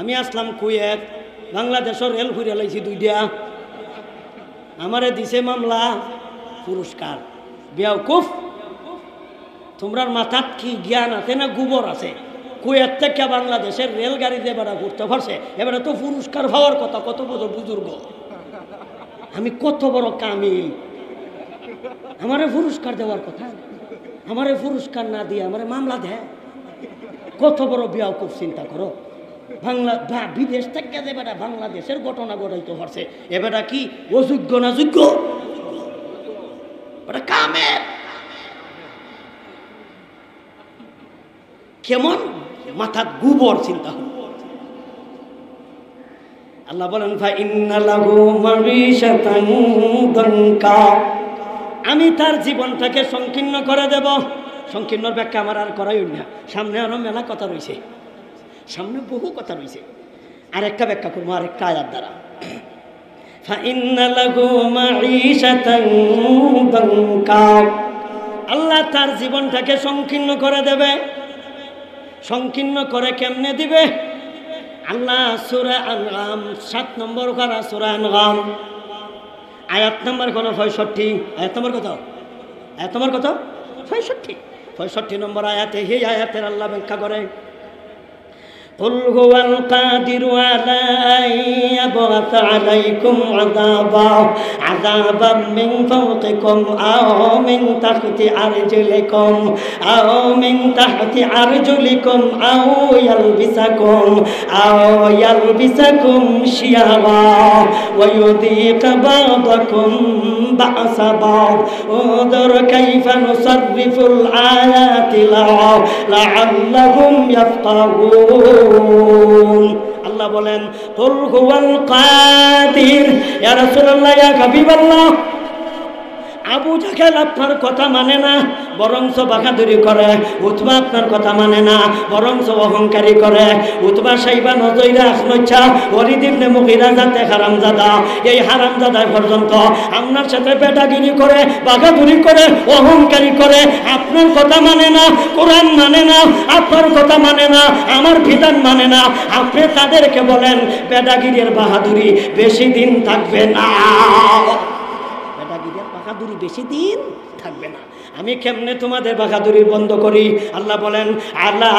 আমি আসলাম কুয়েত, বাংলাদেশের রেল ঘুরে লাইছি 2টা, আমারে দিছে মামলা পুরস্কার। বেয়াকুফ, তোমরার মাথাত কি জ্ঞান আছে না গোবর আছে? কুয়েত থেকে বাংলাদেশের রেলগাড়িতে বেড়া ঘুরতে পারছে, এবারে তো পুরস্কার পাওয়ার কথা। কত বড় বুজুর্গ আমি, কত বড় কামিল, আমারে পুরস্কার দেওয়ার কথা। আমারে পুরস্কার না দিয়ে আমারে মামলা দেয়। কত বড় বেয়াকুফ, চিন্তা করো। বিদেশ থেকে যে বেটা বাংলাদেশের ঘটনা ঘটাইতে পারছে, এবারে কি অযোগ্য না যোগ্য? কামের কেমন মাথার গোবর, চিন্তা হল। আল্লাহ বলেন আমি তার জীবনটাকে সংকীর্ণ করে দেব। সংকীর্ণ ব্যাখ্যা আমার আর করাই না, সামনে আরো মেলা কথা রয়েছে, সামনে বহু কথা রয়েছে। আর একটা ব্যাখ্যা করবো আরেকটা আয়াত দ্বারা। আল্লাহ তার জীবনটাকে সংকীর্ণ করে দেবে। সংকীর্ণ করে কেমনে দিবে? আল্লাহ সূরা আনআম 7 নম্বর পারা, সূরা আনআম আয়াত নম্বর কোন 65। আয়াত নম্বর কত? আয়াত নম্বর কত? 65 নম্বর আয়াতে। এই আয়াতের আল্লাহ ব্যাখ্যা করে, قل هو القادر على أن يبعث عليكم عذابا من فوقكم أو من تحت أرجلكم أو يلبسكم شيعا ويذيق بعضكم بأس بعض انظر كيف نصرف الآيات لعلهم يفقهون। আল্লাহ বলেন কুল হুয়াল কাদির, ইয়া রাসূলুল্লাহ, ইয়া হাবিবাল্লাহ, আবু জাহেল আপনার কথা মানে না, বরংস বাহাদুরি করে। উতবা আপনার কথা মানে না, বরংস অহংকারী করে। উতবা সাইবা নজইরা আখনচ্ছা ওয়ালিদ ইবনে মুগীরা জাতে হারামজাদা, এই হারামজাদা পর্যন্ত আপনার সাথে বেটাগিরি করে, বাহাদুরি করে, অহংকারী করে। আপনার কথা মানে না, কোরআন মানে না, আপনার কথা মানে না, আমার বিধান মানে না। আপনি তাদেরকে বলেন বেটাগিরির বাহাদুরি বেশি দিন থাকবে না, বেটাগিরির বাহাদুরি বেশি দিন থাকবে না। আমি কেমনে তোমাদের বাহাদুরি বন্ধ করি? আল্লাহ বলেন আলা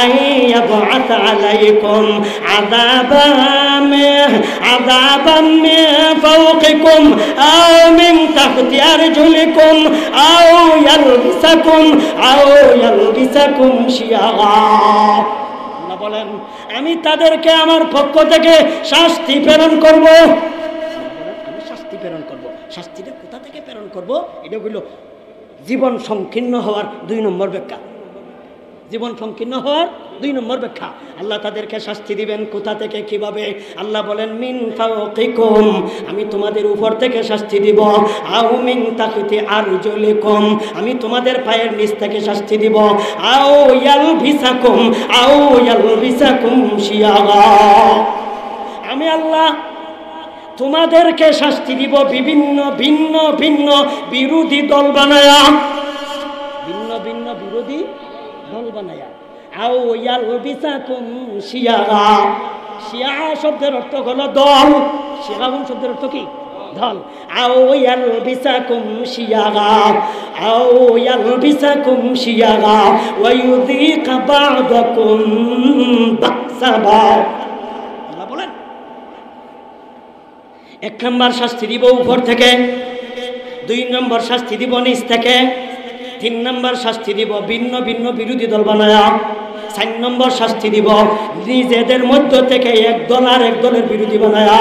আইয়াবআত আলাইকুম আযাবাম মিন ফাওকিকুম আও মিন তাহতি আরজুলিকুম আও ইয়ালবিসাকুম শিয়া। আল্লাহ বলেন আমি তাদেরকে আমার পক্ষ থেকে শাস্তি প্রেরণ করব। আমি শাস্তি প্রেরণ করব। শাস্তিটা কোথা থেকে প্রেরণ করব? এটা হইল জীবন সংকীর্ণ হওয়ার 2 নম্বর ব্যাখ্যা। জীবন সংকীর্ণ হওয়ার 2 নম্বর ব্যাখ্যা। আল্লাহ তাদেরকে শাস্তি দিবেন কোথা থেকে, কিভাবে? আল্লাহ বলেন মিন ফাওকিকুম, আমি তোমাদের উপর থেকে শাস্তি দিব। আও মিন তাহতি আরজুলিকুম, আমি তোমাদের পায়ের নিচ থেকে শাস্তি দিব। আও ইয়ালবিসাকুম শিয়া, আমি আল্লাহ তোমাদেরকে শাস্তি দিব বিভিন্ন ভিন্ন ভিন্ন বিরোধী দল বানায়া, ভিন্ন ভিন্ন বিরোধী দল বানায়া। আও ইয়ালবিসাকুম শিয়া, শিয়া শব্দের অর্থ হলো দল। শিয়া শব্দের অর্থ কি? দল। আও ইয়ালবিসাকুম শিয়া, আও ইয়ালবিসাকুম শিয়া ওয়া ইউযিকা বা'দাকুম বা'সা বা'দ। আল্লাহ বলেন 1 নম্বর শাস্তি দিব উপর থেকে, 2 নম্বর শাস্তি দিব নিচ থেকে, 3 নম্বর শাস্তি দিব ভিন্ন ভিন্ন বিরোধী দল বানায়া, 4 নম্বর শাস্তি দিব নিজেদের মধ্য থেকে এক দল আর এক দলের বিরোধী বানায়া,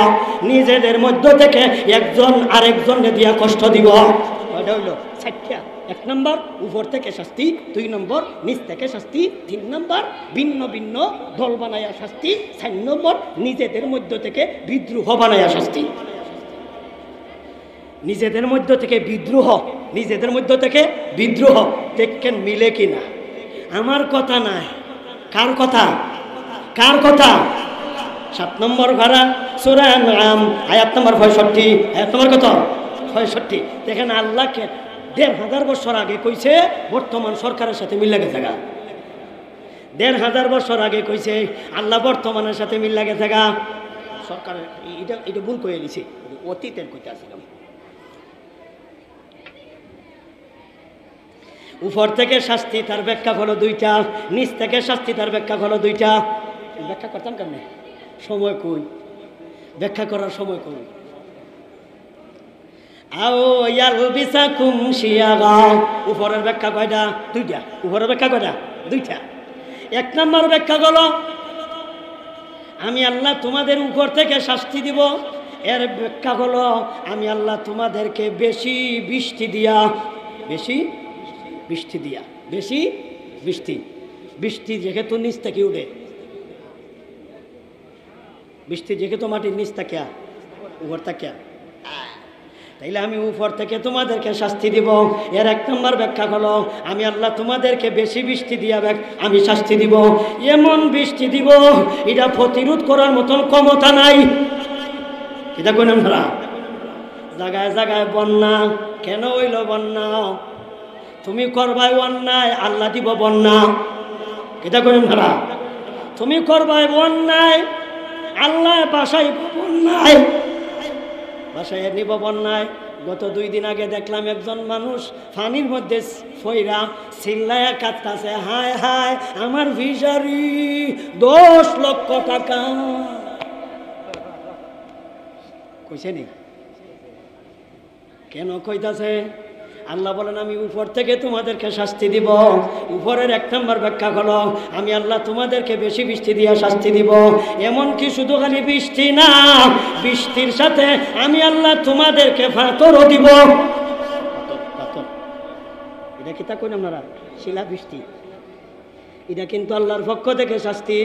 নিজেদের মধ্য থেকে একজন আরেকজনকে দিয়া কষ্ট দিব। এটা হইল 4টা। 1 নম্বর উপর থেকে শাস্তি, 2 নম্বর নিচ থেকে শাস্তি, 3 নম্বর ভিন্ন ভিন্ন দল বানায়া শাস্তি, 4 নম্বর নিজেদের মধ্য থেকে বিদ্রোহ বানায়া শাস্তি। নিজেদের মধ্য থেকে বিদ্রোহ, নিজেদের মধ্য থেকে বিদ্রোহ দেখেন মিলে কিনা? আমার কথা নাই, কার কথা? কার কথা? 7 নম্বর ঘরা সূরা আনআম আয়াত নম্বর 65। আয়াত নম্বর কত? 65। দেখেন আল্লাহকে 1500 বছর আগে কইছে বর্তমান সরকারের সাথে মিল লাগে থাকা। 1500 বছর আগে কইছে আল্লাহ বর্তমানের সাথে মিল লাগে থাকা। সরকারের এটা এটা ভুল করে দিছে, অতীতের কইতে আসছিলাম। উপর থেকে শাস্তি তার ব্যাখ্যা হলো দুইটা, নিচ থেকে শাস্তি তার ব্যাখ্যা হলো দুইটা। ব্যাখ্যা করতাম কেমনে? সময় কই, ব্যাখ্যা করার সময় কই। আও ইয়ালবিসাকুম শিয়াগা, উপরের ব্যাখ্যা কয়টা? দুইটা। উপরের ব্যাখ্যা কয়টা? দুইটা। এক নম্বর ব্যাখ্যা হলো আমি আল্লাহ তোমাদের উপর থেকে শাস্তি দিব। এর ব্যাখ্যা হলো আমি আল্লাহ তোমাদেরকে বেশি বৃষ্টি দিয়া, বেশি বৃষ্টি দিয়া, বেশি বৃষ্টি। বৃষ্টি যেহেতু নিচ থেকে উঠে, বৃষ্টি যেহেতু মাটির নিচ থেকে উপর থেকে, তাইলে আমি উপর থেকে তোমাদেরকে শাস্তি দিব। এর এক নম্বর ব্যাখ্যা হলো আমি আল্লাহ তোমাদেরকে বেশি বৃষ্টি দিয়া আমি শাস্তি দিব। এমন বৃষ্টি দিব এটা প্রতিরোধ করার মতন ক্ষমতা নাই। এটা কোন আমরা জায়গায় জায়গায় বন্যা। কেন হইল বন্যা? তুমি করবাই অন্যায়, আল্লাহ দিব বন্যা। এটা কোন আমরা তুমি করবাই অন্যায়, আল্লাহ বাসায় বন্যায়, বাসায় নিব বন্যায়। গত 2 দিন আগে দেখলাম একজন মানুষ পানির মধ্যে ফইরা চিল্লায়া কাঁদতাছে, হায় হায় আমার ভিসারি 10 লক্ষ টাকা। কইছে নি? কেন কইতাছে? আল্লাহ বলেন আমি উপর থেকে তোমাদেরকে শাস্তি দিব। উপরের এক নম্বর ব্যাখ্যা হলো আমি আল্লাহ তোমাদেরকে বেশি বৃষ্টি দিয়া শাস্তি দিব। এমনকি শুধু খালি বৃষ্টি না, বৃষ্টির সাথে আমি আল্লাহ তোমাদেরকে ফাতরও দিব। এটা কি তা কই আপনারা? শিলা বৃষ্টি, এটা কিন্তু আল্লাহর পক্ষ থেকে শাস্তি।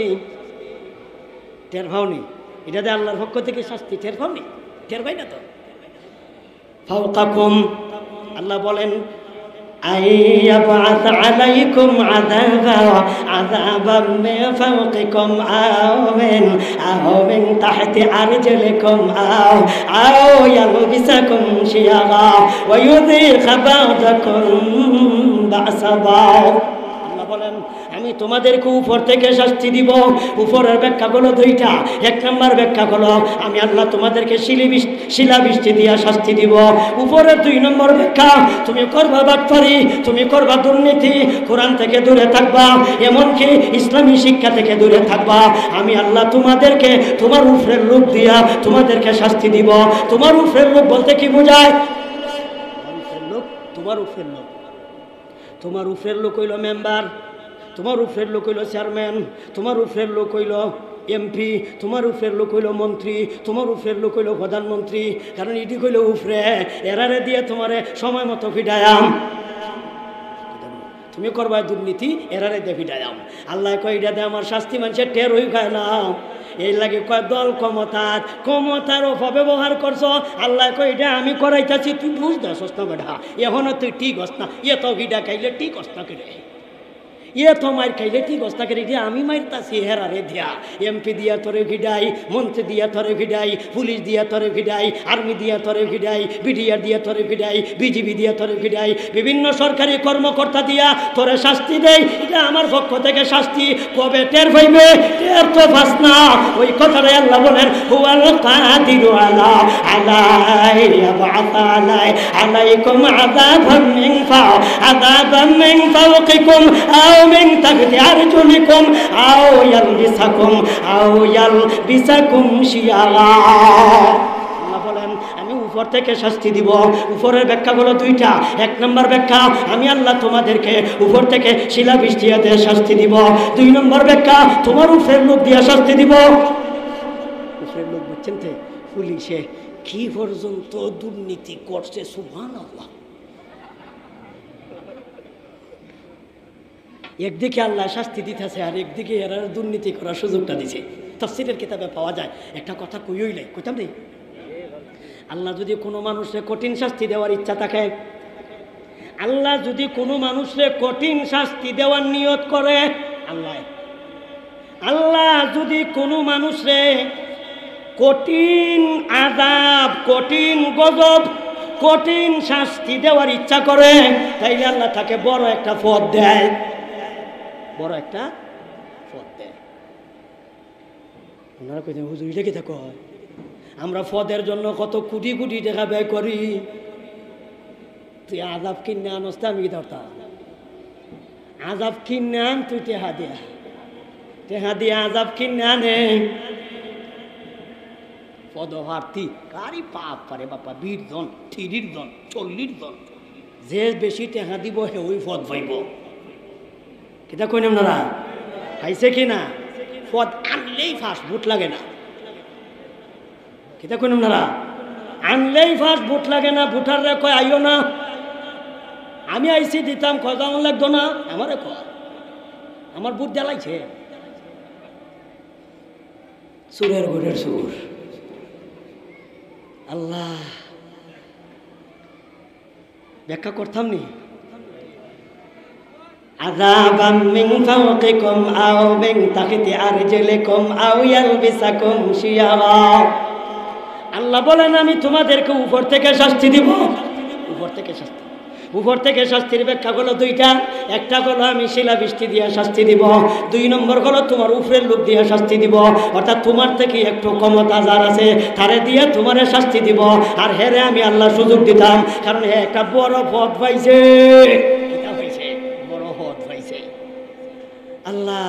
টের পাওনি? এটাতে আল্লাহর পক্ষ থেকে শাস্তি। টের পাওনি? টের পাই না তো। ফাওকাকুম, আল্লাহ বলেন আইয়াবআস আলাইকুম আযাবাম মিন ফাওকিকুম আও মিন তাহতি আরজুলিকুম আও ইয়ালবিসাকুম শিয়াগা ওয়া ইউযিকা বা'দাকুম বা'সা বা'দ। আল্লাহ বলেন আমি তোমাদেরকে উপর থেকে শাস্তি দিব। উপরের ব্যাখ্যা হলো দুইটা। এক নম্বর ব্যাখ্যা হলো আমি আল্লাহ তোমাদেরকে শিলাবৃষ্টি দিয়া শাস্তি দিব। উপরের 2 নম্বর ব্যাখ্যা তুমি করবা বাটপারি, তুমি করবা দুর্নীতি, কোরআন থেকে দূরে থাকবা, এমনকি ইসলামী শিক্ষা থেকে দূরে থাকবা। আমি আল্লাহ তোমাদেরকে তোমার উপরের লোক দিয়া তোমাদেরকে শাস্তি দিব। তোমার উপরের লোক বলতে কি বোঝায়? তোমার উপরের লোক, তোমার উপরের লোক হইল মেম্বার, তোমার উপরের লোক হইল চেয়ারম্যান, তোমার উপরের লোক হইল এমপি, তোমার উপরের লোক হইল মন্ত্রী, তোমার উপরের লোক হইল প্রধানমন্ত্রী। কারণ এটি হইল উপরে, এরারে দিয়ে তোমারে সময় মতো ফিডায়াম। তুমি করবা দুর্নীতি, এরারে দিয়ে ফিডায়াম। আল্লাহ কয় এটা দিয়ে আমার শাস্তি মানুষের টের হই খায় না। এই লাগে কয় দল ক্ষমতার অপব্যবহার করছো। আল্লাহ কয় এটা আমি করাইতেছি, তুই বুঝ দাস না বেটা, এখনো তুই ঠিক হস না। এত ভিডা খাইলে ঠিক হস না কেড়ে, এত মার খাইলে ঠিক হস না কেড়ে, এটা আমি মারতাছি হেরারে দিয়া। এমপি দিয়া তরে ভিডাই, মন্ত্রী দিয়া তরে ভিডাই, পুলিশ দিয়া তরে ভিডাই, আর্মি দিয়া তরে ভিডাই, বিডিআর দিয়া তরে ভিডাই, বিজিবি দিয়া তরে ভিডাই, বিভিন্ন সরকারি কর্মকর্তা দিয়া তোরে শাস্তি দেয়। এটা আমার পক্ষ থেকে শাস্তি। কবে টের পাইবে? টের তো পাস না। ওই কথাটাই আল্লাহ বলেন হুয়াল কাদিরু আলাইকুম আযাবাম মিন ফাওকিকুম আও মিন তাহতি আরজুলিকুম আও ইয়ালবিসাকুম শিয়াগা। আল্লাহ বলেন আমি উপর থেকে শাস্তি দিব। উপরের ব্যাখ্যা হলো দুইটা। এক নম্বর ব্যাখ্যা আমি আল্লাহ তোমাদেরকে উপর থেকে শিলাবৃষ্টি দিয়ে শাস্তি দিব। 2 নম্বর ব্যাখ্যা তোমার উপরের লোক দিয়ে শাস্তি দিব। উপরের লোক বুঝছেন তো? পুলিশে কি পর্যন্ত দুর্নীতি করছে, সুবহানাল্লাহ। একদিকে আল্লাহ শাস্তি দিতেছে, আর একদিকে এরা দুর্নীতি করার সুযোগটা দিছে। তাফসীরের কিতাবে পাওয়া যায়। একটা কথা কইই নাই, কইতাম নেই। আল্লাহ যদি কোনো মানুষের কঠিন শাস্তি দেওয়ার ইচ্ছা থাকে, আল্লাহ যদি কোনো মানুষের কঠিন শাস্তি দেওয়ার নিয়ত করে, আল্লাহ যদি কোনো মানুষের কঠিন আযাব, কঠিন গজব, কঠিন শাস্তি দেওয়ার ইচ্ছা করে, তাইলে আল্লাহ তাকে বড় একটা পথ দেয়, বড় একটা পথ দেয়। ওনারা কইতেন হুজুর এটা কি তা কয়? আমরা পদের জন্য কত কোটি কোটি টাকা ব্যয় করি। তুই আজাব কিনে আনস, আমি কি ধরতাম? আজাব কিনে আন তুই, টেহা দিয়া আজাব কিনে আনে। পদপ্রার্থী কারি পাপ পারে বাপা, 20 জন, 30 জন, 40 জন, যে বেশি টেহা দিব হে ওই পদ পাইব। কিতা কইন আপনারা? পাইছে কিনা? পদ আনলেই ফার্স্ট, ভোট লাগে না। কিতা কইন আপনারা? আনলেই ফার্স্ট, ভোট লাগে না। ভোটাররা কয় আইও না, আমি আইসি দিতাম, খোঁজা আমার লাগতো না। আমারে কয়, আমার বুট জ্বালাইছে। সুরের ঘরের সুর। আল্লাহ ব্যাখ্যা করতাম নি। আযাবাম মিন ফাওকিকুম আও মিন তাহতি আরজুলিকুম আও ইয়ালবিসাকুম শিয়ারা। আল্লাহ বলেন আমি তোমাদেরকে উপর থেকে শাস্তি দিব। উপর থেকে শাস্তি, উপর থেকে শাস্তির ব্যাখ্যা হলো দুইটা। একটা হলো আমি শিলাবৃষ্টি দিয়ে শাস্তি দিব, 2 নম্বর হলো তোমার উপরের লোক দিয়ে শাস্তি দিব। অর্থাৎ তোমার থেকে একটু ক্ষমতা যার আছে তারে দিয়ে তোমারে শাস্তি দিব। আর হেরে আমি আল্লাহ সুযোগ দিতাম, কারণ হে একটা বড় পদ পাইছে। কিতা পাইছে? বড় পদ পাইছে। আল্লাহ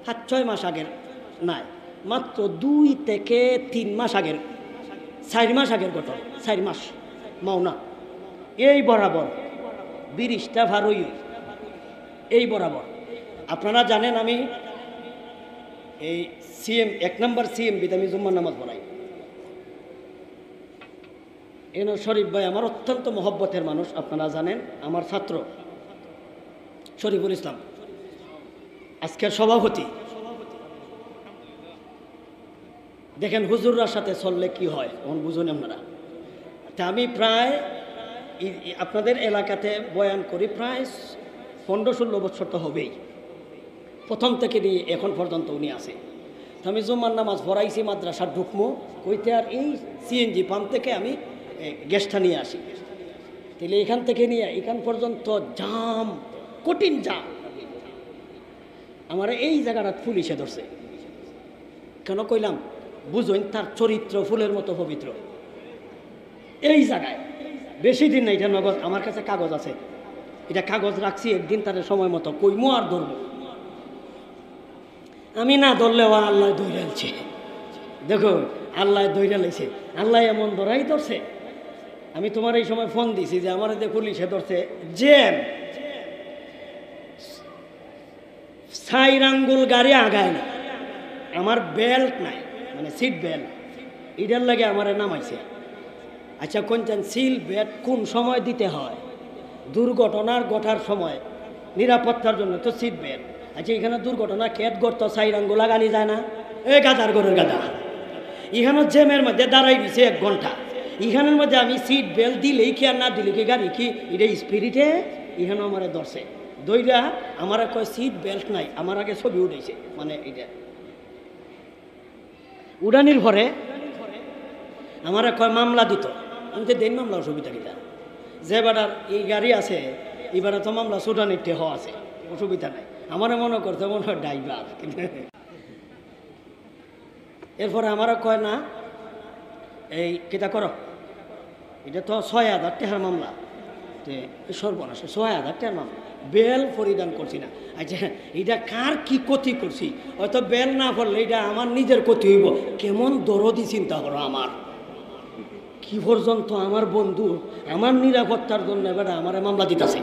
7-6 মাস আগের নাই, মাত্র 2 থেকে 3 মাস আগের, 4 মাস আগের ঘটনা। 4 মাস মাওনা এই বরাবর 20টা ভারই এই বরাবর। আপনারা জানেন আমি এই সিএম 1 নম্বর সিএম বিতে আমি জুম্মার নামাজ পড়াই। এন শরীফ ভাই আমার অত্যন্ত মহব্বতের মানুষ, আপনারা জানেন। আমার ছাত্র শরীফুল ইসলাম আজকের সভাপতি। দেখেন হুজুররার সাথে চললে কি হয়, এখন বুঝুন আপনারা। তা আমি প্রায় আপনাদের এলাকাতে বয়ান করি প্রায় 15-16 বছর তো হবেই, প্রথম থেকে নিয়ে এখন পর্যন্ত উনি আছে। তো আমি জুম্মার নামাজ পড়াইছি, মাদ্রাসার ঢুকমো কইতে, আর এই সিএনজি পাম্প থেকে আমি গ্যাসটা নিয়ে আসি। তাহলে এখান থেকে নিয়ে এখান পর্যন্ত জাম, কঠিন জাম। আমার এই জায়গাটা পুলিশে ধরছে। কেন কইলাম বুঝুন, তার চরিত্র ফুলের মতো পবিত্র। এই জায়গায় বেশি দিন না, এটা নগদ আমার কাছে কাগজ আছে, এটা কাগজ রাখছি। একদিন তার সময় মতো কইমো আর ধরবো। আমি না ধরলেও আল্লাহ ধৈর্য আনছে। দেখো আল্লাহ ধৈর্য লাইছে, আল্লাহ এমন ধরাই ধরছে। আমি তোমার এই সময় ফোন দিছি যে আমার এতে পুলিশে ধরছে, জ্যাম 4 আঙ্গুল গাড়ি আগায় না, আমার বেল্ট নাই, মানে সিট বেল্ট, এটার লাগে আমার নামাইছে। আচ্ছা কোনটান সিল বেল্ট কোন সময় দিতে হয়? দুর্ঘটনার ঘটার সময়, নিরাপত্তার জন্য তো সিট বেল্ট। আচ্ছা এখানে দুর্ঘটনা খেত গড়ত 4 আঙ্গুল লাগানি যায় না? এই গাদার গরুর গাদা, এখানে জ্যামের মধ্যে দাঁড়াই দিছে 1 ঘন্টা। এখানের মধ্যে আমি সিট বেল্ট দিলেই কি আর না দিলে কি গাড়ি কি এটা স্পিরিটে এখানে আমার ধরছে। দইরা আমার কয় সিট বেল্ট নাই, আমার আগে ছবি উঠেছে, মানে এটা উড়ানির ঘরে আমার কয় মামলা দিত। আমি তো দেন মামলা, অসুবিধা কিনা? যে বেড়ার এই গাড়ি আছে এবারে তো মামলা সুডানির টেহ আছে, অসুবিধা নাই। আমার মনে করতে মনে হয় ড্রাইভার। এরপরে আমার কয় না এই কিতা করো, এটা তো 6,000 টাকার মামলা। সর্বনাশ, 6,000 টাকার মামলা, বেল পরিধান করছি না। আচ্ছা এটা কার কি ক্ষতি করছি? হয়তো বেল না পড়লে এটা আমার নিজের ক্ষতি হইব। কেমন দরদি চিন্তা করো আমার, কি পর্যন্ত আমার বন্ধু আমার নিরাপত্তার জন্য এবার আমার মামলা দিতেছে।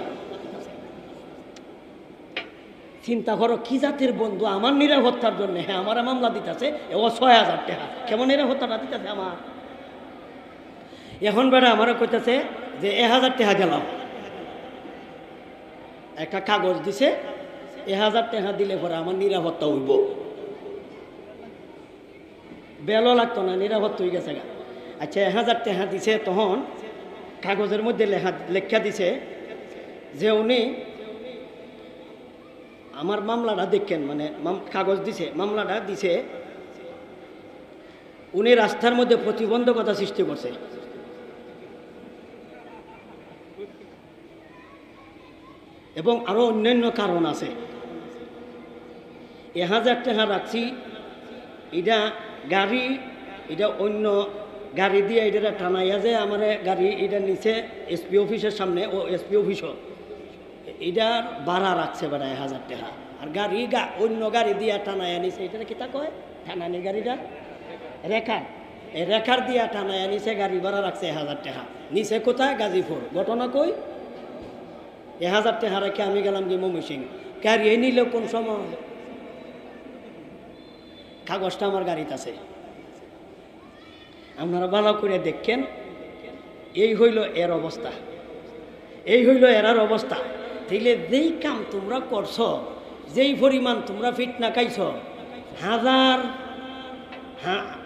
চিন্তা করো কি জাতির বন্ধু আমার নিরাপত্তার জন্য হ্যাঁ আমার মামলা দিতেছে, ও 6,000 টাকা, কেমন নিরাপত্তাটা দিতেছে আমার। এখন বেড়া আমার কইতেছে যে 1,000 টাকা গেলাম, একটা কাগজ দিছে, 1,000 টাকা দিলে পরে আমার নিরাপত্তা হইব। বেলও লাগতো না, নিরাপত্তা হয়ে গেছে গা। আচ্ছা 1,000 টাকা দিছে, তখন কাগজের মধ্যে লেখা দিছে যে উনি আমার মামলাটা দেখেন, মানে কাগজ দিছে, মামলাটা দিছে, উনি রাস্তার মধ্যে প্রতিবন্ধকতা সৃষ্টি করছে। এবং আরো অন্যান্য কারণ আছে। 1,000 টাকা রাখছি, এটা গাড়ি এটা অন্য গাড়ি দিয়ে এটা টানাইয়া যে আমার গাড়ি এটা নিচে এসপি অফিসের সামনে, ও এসপি অফিসও এটার ভাড়া রাখছে বেড়া 1000 টাকা। আর গাড়ি অন্য গাড়ি দিয়ে টানাইয়া নিছে, এটা কি তা কয় টানানি গাড়িটা রেখার, এই রেখার দিয়া টানাইয়া নিছে, গাড়ি ভাড়া রাখছে 1000 টাকা। নিচে কোথায়? গাজীপুর। ঘটনা কই? 1000 টাকা রেখে আমি গেলাম কি ময়মনসিং। গাড়ি নিল কোন সময়? কাগজটা আমার গাড়িতে আছে, আপনারা ভালো করে দেখেন। এই হইল এর অবস্থা, এই হইল এরার অবস্থা। তাইলে যেই কাম তোমরা করছ, যেই পরিমাণ তোমরা ফিটনা খাইছ,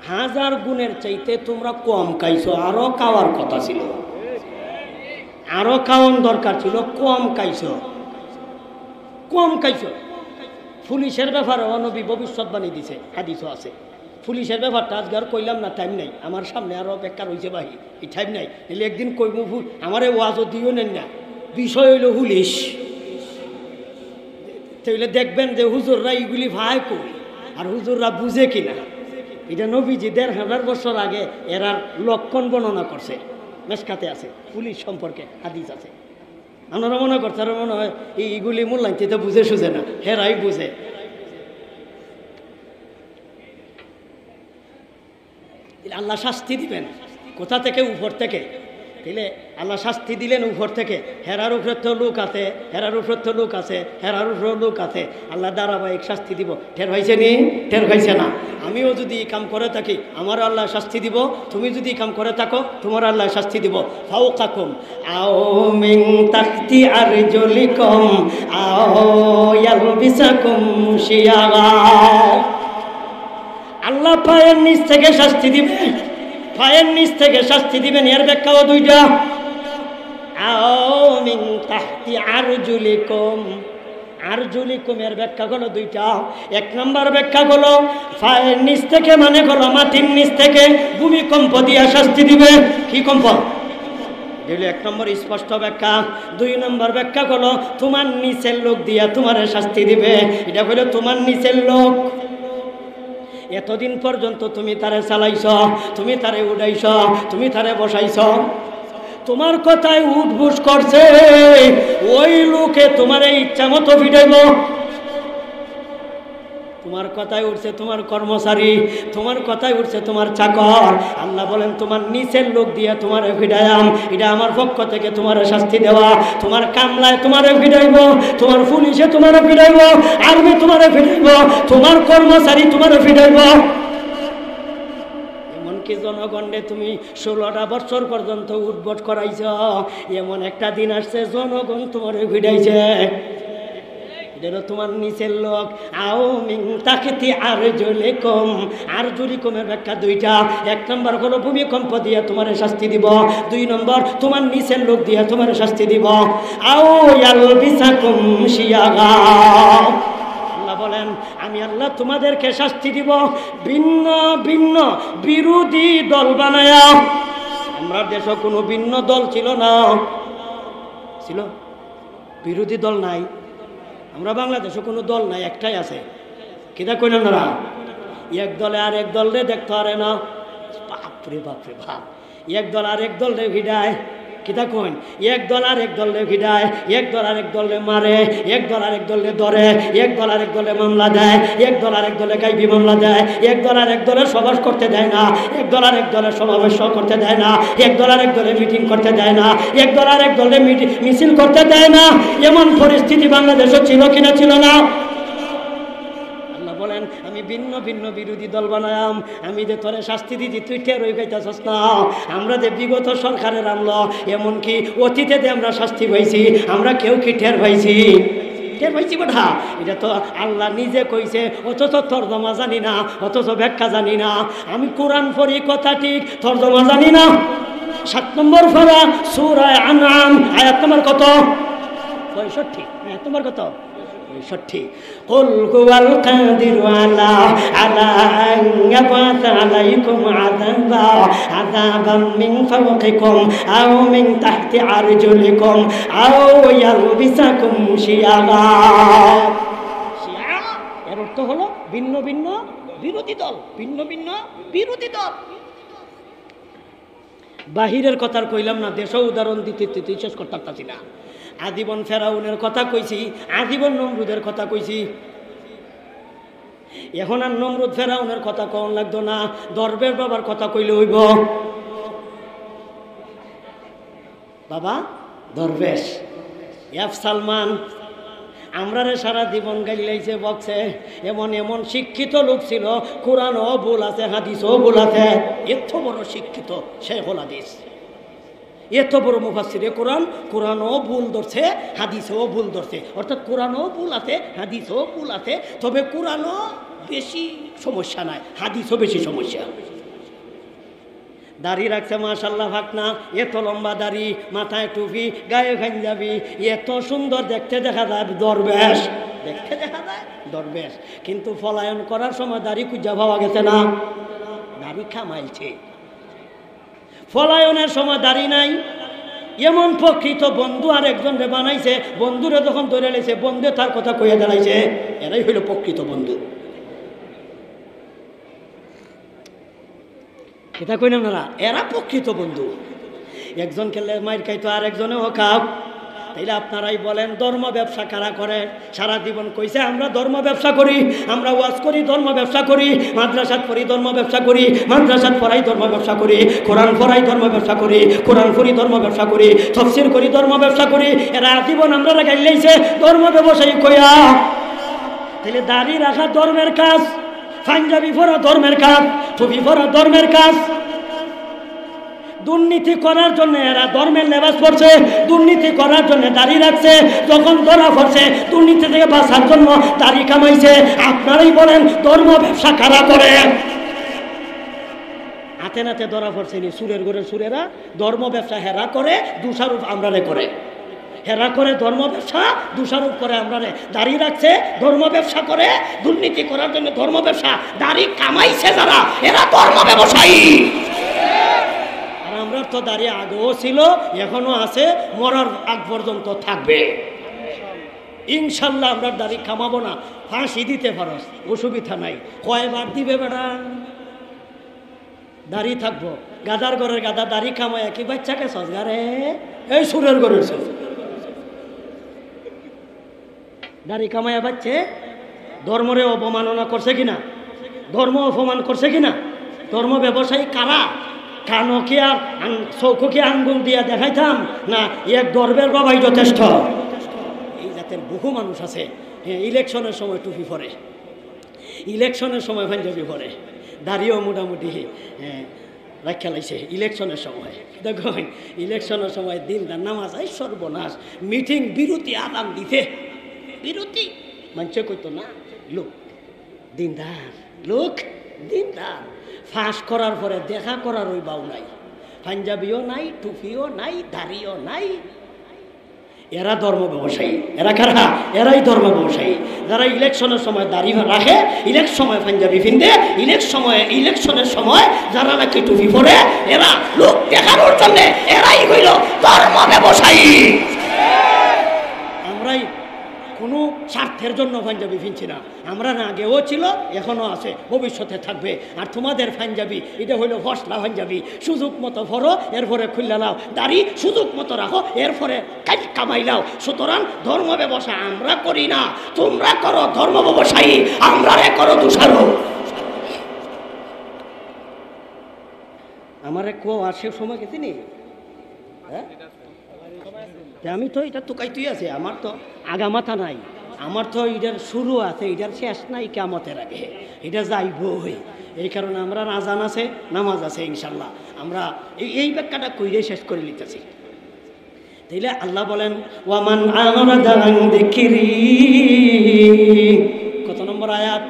হাজার গুণের চাইতে তোমরা কম খাইছো। আরো খাওয়ার কথা ছিল, আরো খাওয়ান দরকার ছিল, কম খাইছো, কম খাইছো। পুলিশের ব্যাপারে নবী ভবিষ্যৎবাণী দিছে, হাদিসও আছে। পুলিশের ব্যাপারটা আজকে আর কইলাম না, টাইম নাই। আমার সামনে আরো বেকার হয়েছে বাহি, এই টাইম নাই। এলে একদিন কইব, আমার ওয়াজও দিও নেন না। বিষয় হইল পুলিশ। তাইলে দেখবেন যে হুজুররা এইগুলি ভাই কই, আর হুজুররা বুঝে কিনা। এটা নবীজি 1500 বছর আগে এরার লক্ষণ বর্ণনা করছে, মেশকাতে আছে, পুলিশ সম্পর্কে হাদিস আছে। আপনারা মনে করতে মনে হয় এইগুলি মূল্যায়িত বুঝে সুঝে না, হেরাই বুঝে। আল্লাহ শাস্তি দিবেন কোথা থেকে? উপর থেকে। তাইলে আল্লাহ শাস্তি দিলেন উপর থেকে। হেরার উপরে তো লোক আছে, হেরার উপরে তো লোক আছে, হেরার উপরে লোক আছে। আল্লাহ ধারাবাহিক শাস্তি দিব। টের হয়েছে নি? টের হয়েছে না? আমিও যদি কাম করে থাকি, আমার আল্লাহ শাস্তি দিব। তুমি যদি কাম করে থাকো, তোমার আল্লাহ শাস্তি দিব। ফাওকাকুম আও মিন তাহতি আরজুলিকুম আও ইয়ালবিসাকুম শিয়াগা। আল্লাহ পায়ের নিচ থেকে শাস্তি দিবেন, পায়ের নিচ থেকে শাস্তি দিবেন। এর ব্যাখ্যাও দুইটা। আও মিন তাহতি আরজুলিকুম, আরজুলিকুম এর ব্যাখ্যা হলো দুইটা। এক নম্বর ব্যাখ্যা হলো পায়ের নিচ থেকে, মানে হলো মাটির নিচ থেকে ভূমিকম্প দিয়া শাস্তি দিবে। কি কম্প? দিলে এক নম্বর স্পষ্ট ব্যাখ্যা। 2 নম্বর ব্যাখ্যা হলো তোমার নিচের লোক দিয়া তোমার শাস্তি দিবে। এটা হলো তোমার নিচের লোক। এতদিন পর্যন্ত তুমি তারে চালাইছ, তুমি তারে উড়াইছ, তুমি তারে বসাইছ, তোমার কথায় উঠবুস করছে, ওই লোকে তোমার ইচ্ছা মতো ফিটাইব। তোমার কথায় উঠছে তোমার কর্মচারী, তোমার কথায় উঠছে তোমার চাকর। আল্লাহ বলেন তোমার নিচের লোক দিয়ে তোমার ফিডায়াম, এটা আমার পক্ষ থেকে তোমার শাস্তি দেওয়া। তোমার কামলায় তোমার ফিডাইব, তোমার পুলিশে তোমার ফিডাইব, আর্মি তোমার ফিডাইব, তোমার কর্মচারী তোমার ফিডাইব। এমনকি জনগণে তুমি 16টা বছর পর্যন্ত উদ্ভট করাইছ। এমন একটা দিন আসছে জনগণ তোমার ফিডাইছে। এটা তোমার নিচের লোক। আও মিন তাহতি আরজুলিকুম, আরজুলিকুমের ব্যাখ্যা দুইটা। 1 নম্বর হলো ভূমিকম্প দিয়ে তোমার শাস্তি দিব। 2 নম্বর তোমার নিচের লোক দিয়ে তোমার শাস্তি দিব। আও ইয়ালবিসাকুম শিয়াগা। আল্লাহ বলেন আমি আল্লাহ তোমাদেরকে শাস্তি দিব ভিন্ন ভিন্ন বিরোধী দল বানায়া। আমরা দেশে কোনো ভিন্ন দল ছিল না, ছিল বিরোধী দল নাই। আমরা বাংলাদেশে কোনো দল নাই, একটাই আছে। কিনা কই না? এক দলে আর এক দল রে দেখতে পারে না। বাপরে বাপরে বাপ, এক দল আর এক দল রে ভিড়ায়। কিতা কইন? এক দল আর এক দল রে ভিড়ায়, এক দল আর এক দল রে মারে, এক দল আর এক দল রে ধরে, এক দল আর এক দলে মামলা দেয়, এক দল আর এক দলে গাইবি মামলা দেয়, এক দল আর এক দলে সভা করতে দেয় না, এক দল আর এক দলে সমাবেশ করতে দেয় না, এক দল আর এক দলে মিটিং করতে দেয় না, এক দল আর এক দলে মিছিল করতে দেয় না। এমন পরিস্থিতি বাংলাদেশে ছিল কিনা? ছিল না। বলেন আমি ভিন্ন ভিন্ন বিরোধী দল বানায়াম। আমি যে তোরে শাস্তি দিদি তুই টের হয়ে গেছস না। আমরা যে বিগত সরকারের আমল, এমনকি অতীতে যে আমরা শাস্তি পাইছি, আমরা কেউ কি টের পাইছি? টের পাইছি কথা। এটা তো আল্লাহ নিজে কইছে, অথচ তর্জমা জানি না, অথচ ব্যাখ্যা জানি না। আমি কোরআন পড়ি কথা ঠিক, তর্জমা জানি না। 7 নম্বর পারা সূরা আনআম আয়াত নম্বর কত? 65। আয়াত নম্বর কত? 65। কুল হুয়াল কাদিরু আলা আন ইয়াবাসা আলাইকুম আযাবাম মিন ফাওকিকুম আও মিন তাহতি আরজুলিকুম আও ইয়ালবিসাকুম শিয়াগা। শিয়া এর অর্থ হলো ভিন্ন ভিন্ন বিরোধী দল, ভিন্ন ভিন্ন বিরোধী দল। বাহিরের কথার কইলাম না, দেশও উদাহরণ দিতে শেষ করতে পারছি না। আজীবন ফেরাউনের কথা কইছি, আজীবন নমরুদের কথা কইছি। এখন আর নমরুদ ফেরাউনের কথা কন লাগতো না, দরবেশ বাবার কথা কইলে হইব। বাবা দরবেশ এফ সালমান আমরারে সারা জীবন গাইলাইছে বকছে। এমন এমন শিক্ষিত লোক ছিল, কোরআনও ভুল আছে, হাদিসও ভুল আছে। এত বড় শিক্ষিত শেখুল হাদিস, এত বড় মুফাসসিরে কোরআন, কোরআনও ভুল ধরছে, হাদিসও ভুল ধরছে। অর্থাৎ কোরআনও ভুল আছে, হাদিসও ভুল আছে, তবে কোরআনও বেশি সমস্যা নাই, হাদিসও বেশি সমস্যা। দাড়ি রাখছে মাশাআল্লাহ ফাকনা, এত লম্বা দাড়ি, মাথায় টুপি, গায়ে পাঞ্জাবি, এত সুন্দর দেখতে দেখা যায় দরবেশ, দেখতে দেখা যায় দরবেশ। কিন্তু পলায়ন করার সময় দাড়ি খুঁজা পাওয়া গেছে না, দাড়ি খামাইছে। পলায়নের সময় দাড়ি নাই। এমন প্রকৃত বন্ধু আর একজন রে বানাইছে, বন্ধুরে যখন ধরে লেছে, বন্ধু তার কথা কইয়া দাঁড়াইছে। এরাই হইল প্রকৃত বন্ধু। এটা কইলাম না, এরা প্রকৃত বন্ধু। একজন খেলে মাইর খাইতো আর একজনেও খাও। তাইলে আপনারাই বলেন ধর্ম ব্যবসা কারা করে? সারা জীবন কইছে আমরা ধর্ম ব্যবসা করি, আমরা ওয়াজ করি, ধর্ম ব্যবসা করি, মাদ্রাসাত পড়ি, ধর্ম ব্যবসা করি, মাদ্রাসাত পড়াই, ধর্ম ব্যবসা করি, কোরআন পড়াই, ধর্ম ব্যবসা করি, কোরআন পড়ি, ধর্ম ব্যবসা করি, তাফসীর করি, ধর্ম ব্যবসা করি। এরা জীবন আমরা গাইলাইছে ধর্ম ব্যবসায়ী কইয়া। তাইলে দাড়ি রাখা ধর্মের কাজ, পাঞ্জাবি পরা ধর্মের কাজ, টুপি পরা ধর্মের কাজ। দুর্নীতি করার জন্য এরা ধর্মের লেবাস পড়ছে, দুর্নীতি করার জন্য দাড়ি রাখছে। যখন ধরা পড়ছে, দুর্নীতি থেকে বাঁচার জন্য দাড়ি কামাইছে। আপনারাই বলেন ধর্ম ব্যবসা কারা করে? হাতে নাতে ধরা পড়ছে নি সুরের ঘরের সুরেরা। ধর্ম ব্যবসা হেরা করে, দোষারোপ আমরারে করে। হেরা করে ধর্ম ব্যবসা, দোষারোপ করে আমরারে। দাড়ি রাখছে, ধর্ম ব্যবসা করে, দুর্নীতি করার জন্য ধর্ম ব্যবসা। দাড়ি কামাইছে যারা, এরা ধর্ম ব্যবসায়ী। আমরা তো দাঁড়িয়ে আগেও ছিল, এখনো আছে, মরার আগ পর্যন্ত থাকবে ইনশাল্লাহ। আমরা দাড়ি কামাবো না, ফাঁসি দিতে পারো, অসুবিধা নাই। কয়বার দিবে বেড়া? দাড়ি থাকবো। গাদার ঘরের গাদা দাড়ি কামায় কি বাচ্চাকে সজগারে? এই সুরের ঘরের সজ দাড়ি কামায় বাচ্চে ধর্মরে অপমাননা করছে কিনা? ধর্ম অপমান করছে কিনা? ধর্ম ব্যবসায়ী কারা? কানো কি আর চৌকো কি আঙ্গুল দিয়া দেখাইতাম না? এক দরবের বাবাই যথেষ্ট। এই জাতের বহু মানুষ আছে। হ্যাঁ, ইলেকশনের সময় টুপি পরে, ইলেকশনের সময় পাঞ্জাবি পরে, দাড়িও মোটামুটি হ্যাঁ রাখা লাইছে ইলেকশনের সময়। দেখুন ইলেকশনের সময় দিনদার নামাজ, এই সর্বনাশ। মিটিং বিরতি আদান দিতে, বিরতি মানুষে কইতো না লোক দিনদার, লোক দিনদার। ফাঁস করার পরে দেখা করার ওই বাউ নাই, পাঞ্জাবিও নাই, টুপিও নাই, দাড়িও নাই। এরা ধর্ম ব্যবসায়ী। এরা কারা? এরাই ধর্ম ব্যবসায়ী। যারা ইলেকশনের সময় দাড়ি রাখে, ইলেকশন সময় পাঞ্জাবি পিন্ধে, ইলেকশনের সময় যারা নাকি টুপি পরে, এরা লোক দেখানোর জন্য এরাই হইল ধর্ম ব্যবসায়ী। আমরাই কোনো স্বার্থের জন্য পাঞ্জাবি পিনছি না। আমরা না, আগেও ছিল, এখনও আছে, ভবিষ্যতে থাকবে। আর তোমাদের পাঞ্জাবি এটা হইল ফসলা পাঞ্জাবি। সুযোগ মতো ভরো, এরপরে খুললে লাও। দাড়ি সুযোগ মতো রাখো, এরপরে কাজ কামাই লাও। সুতরাং ধর্ম ব্যবসা আমরা করি না, তোমরা করো ধর্ম ব্যবসায়ী, আমরা করো দোষারো। আমারে কো আর সে সময় গেছি নি? হ্যাঁ, আমি তো এটা তোকাইতেই আছে। আমার তো আগা মাথা নাই, আমার তো এটার শুরু আছে, এটার শেষ নাই কিয়ামতের আগে। এটা যাইবই। এই কারণে আমরা আজান আছে, নামাজ আছে, ইনশাল্লাহ আমরা এই ব্যাখ্যাটা কইরে শেষ করে নিতেছি। তাইলে আল্লাহ বলেন ওয়ামান আরাদা আন যিকরি, কত নম্বর আয়াত?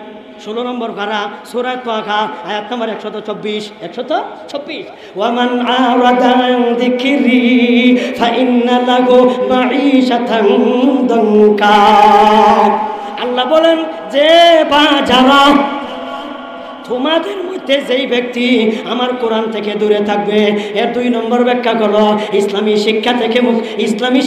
16 নম্বর পারা, সূরা তাহা, আয়াত নম্বর 124। 126 ওয়ামান আরাদা আন যিকরি ফাইন্না লাহু মাঈশাতান দানকা। আল্লাহ বলেন যে বা যারা তোমাদের মধ্যে যেই ব্যক্তি আমার কোরআন থেকে দূরে থাকবে, এর 2 নম্বর ব্যাখ্যা হলো ইসলামী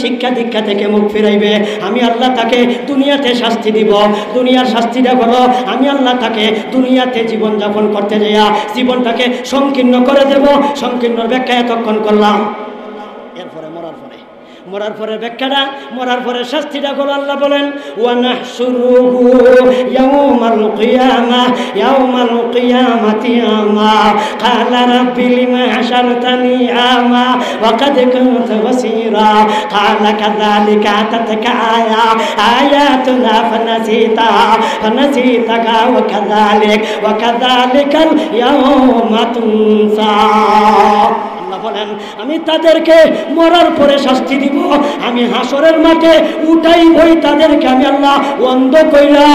শিক্ষা দীক্ষা থেকে মুখ ফিরাইবে, আমি আল্লাহ তাকে দুনিয়াতে শাস্তি দিব। দুনিয়ার শাস্তিটা হলো আমি আল্লাহ তাকে দুনিয়াতে জীবনযাপন করতে যাইয়া জীবনটাকে সংকীর্ণ করে দেব। সংকীর্ণর ব্যাখ্যা এতক্ষণ করলাম। এরপরে মরার পরে ব্যাখ্যাটা, মরার পরে শাস্তিটা হলো আল্লাহ বলেন ওয়া নাহশুরুহু ইয়াউমাল কিয়ামাতি আমা ক্বালা রাব্বি লিমা হাশারতানি আমা ওয়া কাদ কুনতু বাসীরা ক্বালা কাযালিকা আতাতকা আয়াতুনা ফানাসিতাকা ওয়া কাযালিকাল ইয়াউমা তুনসা। বলেন আমি তাদেরকে মরার পরে শাস্তি দিব, আমি হাসরের মাঠে উঠাইবই তাদেরকে, আমি আল্লাহ অন্ধ কইরা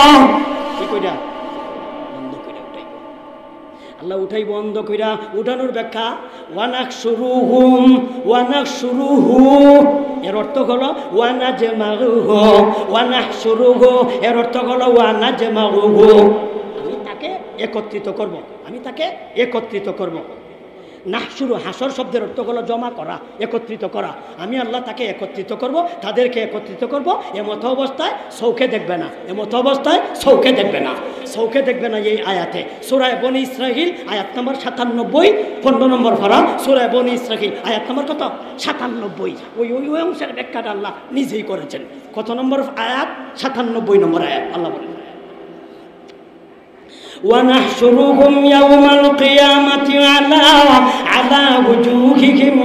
আল্লাহ উঠাইব অন্ধ কইরা। উঠানোর ব্যাখ্যা ওয়ানাকশুরুহু, এর অর্থ হলো ওয়ানাহশুরুহু, এর অর্থ হলো ওয়ানাজমাউহু, আমি তাকে একত্রিত করব। নাহশুরু, হাসর শব্দের অর্থ হলো জমা করা, একত্রিত করা। আমি আল্লাহ তাকে একত্রিত করব, তাদেরকে একত্রিত করব। এমত অবস্থায় চৌখে দেখবে না, চৌখে দেখবে না। এই আয়াতে সূরা বনী ইসরাঈল আয়াত নম্বর 97, 15 নম্বর পারা, সূরা বনী ইসরাঈল আয়াত নম্বর কত? 97। ওই অংশের ব্যাখ্যাটা আল্লাহ নিজেই করেছেন। কত নম্বর আয়াত? 97 নম্বর আয়াত। আল্লাহ বলেন ونحشرهم يوم القيامة على وجوههم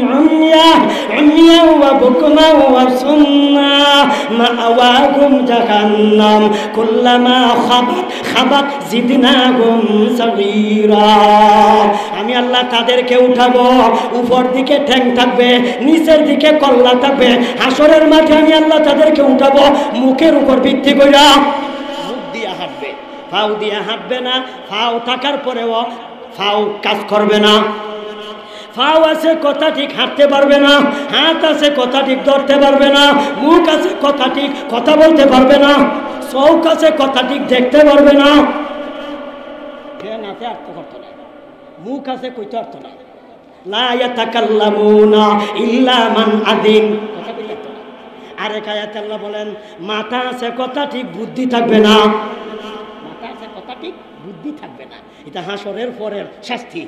عميا وبكما وصما مأواهم جهنم كلما خبت زدناهم سعيرا। আমি আল্লাহ তাদেরকে উঠাবো, উপর দিকে ঠ্যাং থাকবে, নিচের দিকে কল্লা থাকবে। হাসরের মাঠে আমি আল্লাহ তাদেরকে উঠাবো, মুখের উপর ভিত্তি কইরা মুখ দিয়া হাঁটবে, ফাও দিয়ে হাঁটবে না। ফাও থাকার পরেও ফাও কাজ করবে না। ফাও আছে কথা ঠিক হাঁটতে পারবে না, হাত আছে কথা ঠিক ধরতে পারবে না, মুখ আছে কথা ঠিক কথা বলতে পারবে না, চোখ আছে কথা ঠিক দেখতে পারবে না, হাতে আর্থ করতো না, মুখ আছে কইতে পারতো না। লা ইয়াতাকাল্লামুনা ইল্লা মান আযিন, কথা বলতে পারতো না। আরেক আয়াতে আল্লাহ বলেন মাথা আছে কথা ঠিক বুদ্ধি থাকবে না, বুদ্ধি থাকবে না। এটা হাসরের পরের শাস্তি,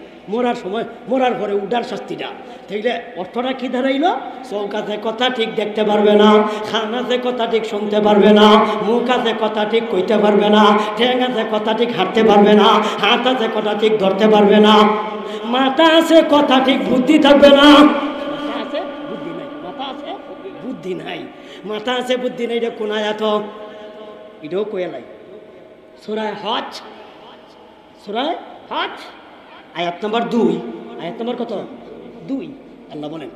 মরার পরে উঠার শাস্তিটা। তাইলে অর্থটা কি দাঁড়াইল? চৌকাতে কথা ঠিক দেখতে পারবে না, খানাতে কথা ঠিক শুনতে পারবে না, মুখ আছে কথা ঠিক কইতে পারবে না, ঠ্যাং আছে কথা ঠিক হাঁটতে পারবে না, হাত আছে কথা ঠিক ধরতে পারবে না, মাথা আছে কথা ঠিক বুদ্ধি থাকবে না। মাথা আছে বুদ্ধি নাই, মাথা আছে বুদ্ধি নাই। এটা কোন আয়াত? এটাও কয়ালাই সূরা হজ আয়াত নম্বর 2। আয়াত নম্বর কত? 2। আল্লাহ বলেন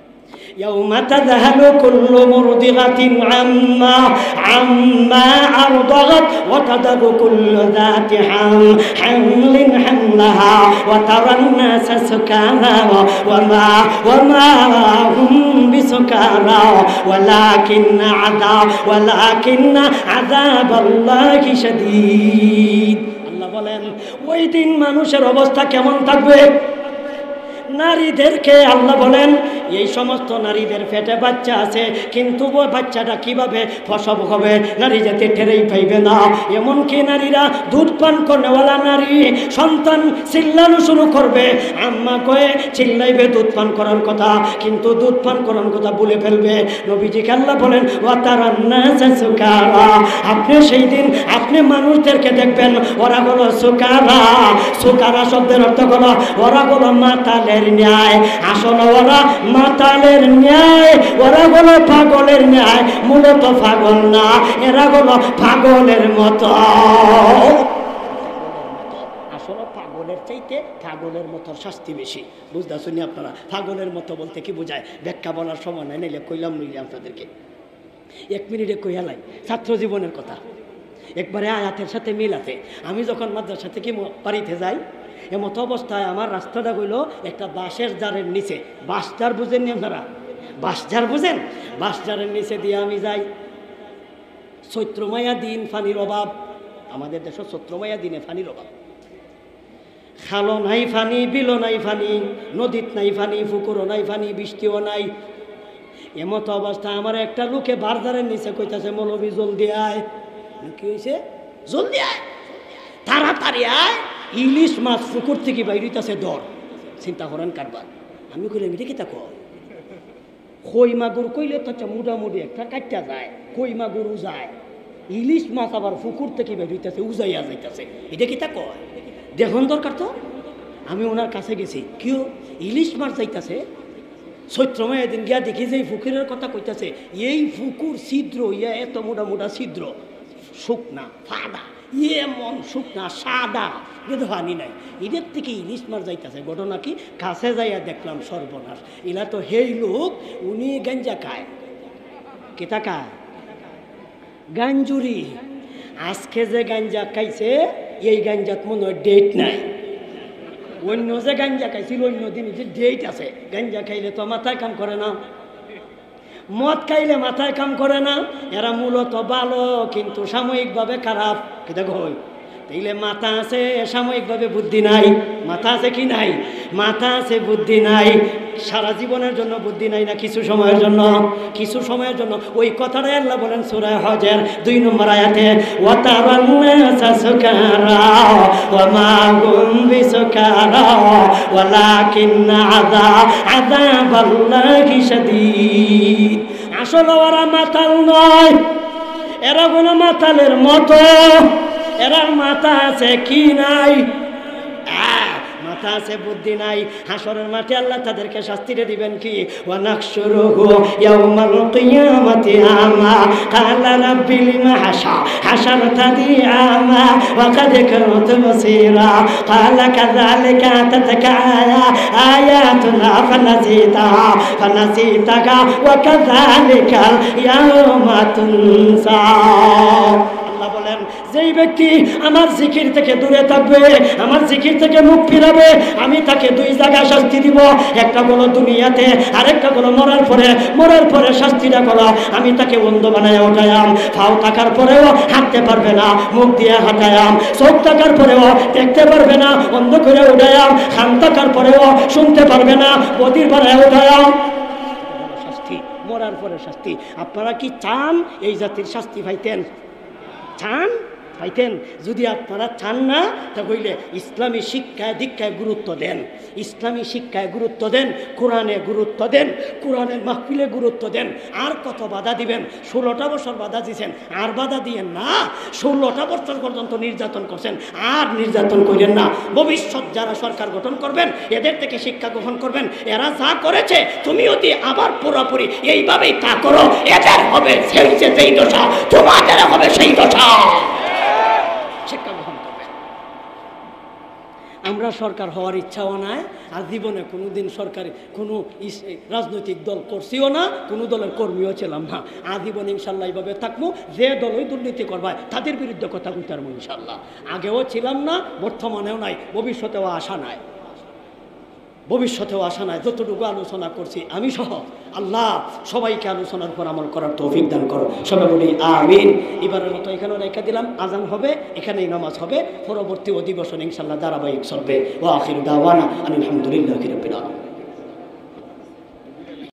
ইয়াউমা তাযহালু কুল্লু মুরদিগাতিন আম্মা আরদাগাত ওয়া তাদারু কুল্লু যাতি হামলিন হামলাহা ওয়া তারান নাসা সুকারা ওয়া মা হুম বিসুকারা ওয়ালাকিন্না আযাবাল্লাহি শাদীদ। আল্লাহ বলেন ওই দিন মানুষের অবস্থা কেমন থাকবে? নারীদেরকে আল্লাহ বলেন এই সমস্ত নারীদের পেটে বাচ্চা আছে, কিন্তু ওই বাচ্চাটা কিভাবে প্রসব হবে নারী যাতে টেরেই পাইবে না। এমনকি নারীরা দুধ পান করেওয়ালা নারী সন্তান চিল্লানো শুরু করবে, আম্মা কয়ে চিল্লাইবে দুধ পান করার কথা, কিন্তু দুধ পান করার কথা বলে ফেলবে। নবীজিকে আল্লাহ বলেন আপনি সেই দিন আপনি মানুষদেরকে দেখবেন ওরা হলো সুকারা। সুকারা শব্দের অর্থ হলো ওরা হলো মাতালের ন্যায়। আসলে ওরা মাতালের ন্যায়, ওরা হলো পাগলের ন্যায়। মূলত পাগল না, এরা হলো পাগলের মতো। আসলে পাগলের চাইতে পাগলের মতো শাস্তি বেশি। বুঝতে শুনি আপনারা? পাগলের মতো বলতে কি বোঝায় ব্যাখ্যা বলার সময় নাই, নাইলে কইলাম নইলে আপনাদেরকে 1 মিনিটে কইয়ালাই ছাত্র জীবনের কথা একবারে আয়াতের সাথে মিলাতে। আমি যখন মাদ্রাসা থেকে বাড়িতে যাই, এমতো অবস্থায় আমার রাস্তাটা হইল একটা বাঁশের জারের নিচে। বাঁশজার বুঝেন নি আপনারা? বাঁশজার বুঝেন? বাঁশজারের নিচে দিয়ে আমি যাই। চৈত্রমায়া দিন, পানির অভাব। আমাদের দেশে চৈত্রমায়া দিনে পানির অভাব। খালো নাই ফানি, বিলো নাই ফানি, নদীত নাই ফানি, পুকুরও নাই ফানি, বৃষ্টিও নাই। এমতো অবস্থা আমার একটা লোকে বারদারের নিচে কইতাছে, মৌলবি জলদি আয়। কি হয়েছে? জলদি আয়, তাড়াতাড়ি আয়, ইলিশ মাছ পুকুর থেকে বাইরিতেছে দর। চিন্তা করেন কারবার। আমি কইলাম এটা কি তা কয়? কই মাগুর কইলে তো মোটামুটি একটা কাটটা যায়, কই মাগুরও যায়, ইলিশ মাছ আবার পুকুর থেকে বেরিয়েছে, উজাইয়া যাইতেছে, এটা কি তা কয়? দেখুন দরকার তো। আমি ওনার কাছে গেছি, কেউ ইলিশ মাছ যাইতেছে। চৈত্রময় এদিন গিয়া দেখি যে এই পুকুরের কথা কইতাছে, এই পুকুর ছিদ্র ইয়া এত মোটা মোটা ছিদ্র, শুকনা ফাদা, এমন শুকনা সাদা, কিন্তু হানি নাই। এদের থেকে ইলিশ মাছ যাইতেছে। ঘটনা কি? কাছে যাইয়া দেখলাম সর্বনাশ, এলা তো হেই লোক, উনি গাঞ্জা খায়। কেতা খায়? গাঞ্জুরি। আজকে যে গাঞ্জা খাইছে, এই গাঞ্জাত মনে হয় ডেট নাই। অন্য যে গাঞ্জা খাইছিল অন্য দিন যে ডেট আছে। গাঞ্জা খাইলে তো মাথায় কাম করে না, মদ খাইলে মাথায় কাম করে না। এরা মূলত ভালো, কিন্তু সাময়িকভাবে খারাপ। কেতা কই? তাইলে মাথা আছে, সাময়িকভাবে বুদ্ধি নাই। মাথা আছে কি নাই? মাথা আছে, বুদ্ধি নাই। সারা জীবনের জন্য বুদ্ধি নাই না, কিছু সময়ের জন্য। কিছু সময়ের জন্য। ওই কথাটাই আল্লাহ বলেন সূরা হজের ২ নম্বর আয়াতে, ওয়াতারান নাসা সুকারা ওয়া মা হুম বিসুকারা ওয়ালাকিন্না আযাবাল্লাহি শাদীদ। আসলে ওরা মাতাল নয়, এরা কোনো মাতালের মতো। এরার মাথা আছে কি নাই? মাথা আছে, বুদ্ধি নাই। হাসরের মাঠে আল্লাহ তাদেরকে শাস্তিতে দিবেন কি? ওয়া নাহশুরুহু ইয়াওমাল কিয়ামাতি আমা ক্বালা রাব্বি লিমা হাশারতানি আমা ওয়া কাদ কুনতু বাসীরা ক্বালা কাযালিকা আতাতকা আয়াতুনা ফানাসিতাকা ওয়া কাযালিকাল ইয়াওমা তুনসা। আল্লাহ বলেন, যেই ব্যক্তি আমার জিকির থেকে দূরে থাকবে, আমার জিকির থেকে মুখ ফিরাবে, আমি তাকে 2 জায়গায় শাস্তি দিব। একটা হলো দুনিয়াতে, আরেকটা হলো মরার পরে। মরার পরে শাস্তিটা করো, আমি তাকে অন্ধ বানায় উঠায়াম। ফাও থাকার পরেও হাঁটতে পারবে না, মুখ দিয়ে হাঁটায়াম। চোখ থাকার পরেও দেখতে পারবে না, অন্ধ করে উঠায়াম। কান থাকার পরেও শুনতে পারবে না, বধির বানায় উঠায়াম। শাস্তি, মরার পরে শাস্তি। আপনারা কি চান এই জাতির শাস্তি পাইতেন? চান? পাইতেন? যদি আপনারা চান না, তাহলে ইসলামী শিক্ষায় দীক্ষায় গুরুত্ব দেন, ইসলামী শিক্ষায় গুরুত্ব দেন, কোরআনে গুরুত্ব দেন, কোরআনের মাহফিলে গুরুত্ব দেন। আর কত বাধা দিবেন? 16টা বছর বাধা দিয়েছেন, আর বাধা দিয়েন না। 16টা বছর পর্যন্ত নির্যাতন করছেন, আর নির্যাতন করেন না। ভবিষ্যৎ যারা সরকার গঠন করবেন, এদের থেকে শিক্ষা গ্রহণ করবেন। এরা যা করেছে, তুমি যদি আবার পুরোপুরি এইভাবেই তা করো, এদের হবে সেই দশা, তোমাদের হবে সেই দশা। শিক্ষা গ্রহণ করবেন। আমরা সরকার হওয়ার ইচ্ছাও নাই, আর জীবনে কোনোদিন সরকারি কোনো রাজনৈতিক দল করছিও না, কোনো দলের কর্মীও ছিলাম না। আজীবন ইনশাল্লাহ এইভাবে থাকবো। যে দলই দুর্নীতি করবে তাদের বিরুদ্ধে কথা বলতে পারবো ইনশাল্লাহ। আগেও ছিলাম না, বর্তমানেও নাই, ভবিষ্যতেও আশা নাই, ভবিষ্যতেও আশা নাই। যতটুকু আলোচনা করছি আমি সহ, আল্লাহ সবাইকে আলোচনার পর আমল করার তৌফিক দান করো। সবাই বলি আমিন। এবারের মতো এখানে রেখে দিলাম, আজান হবে, এখানেই নামাজ হবে। পরবর্তী অধিবেশন ইনশাল্লাহ ধারাবাহিক চলবে। ওয়া আখিরু দাওয়ানা আলহামদুলিল্লাহি রাব্বিল আলামিন।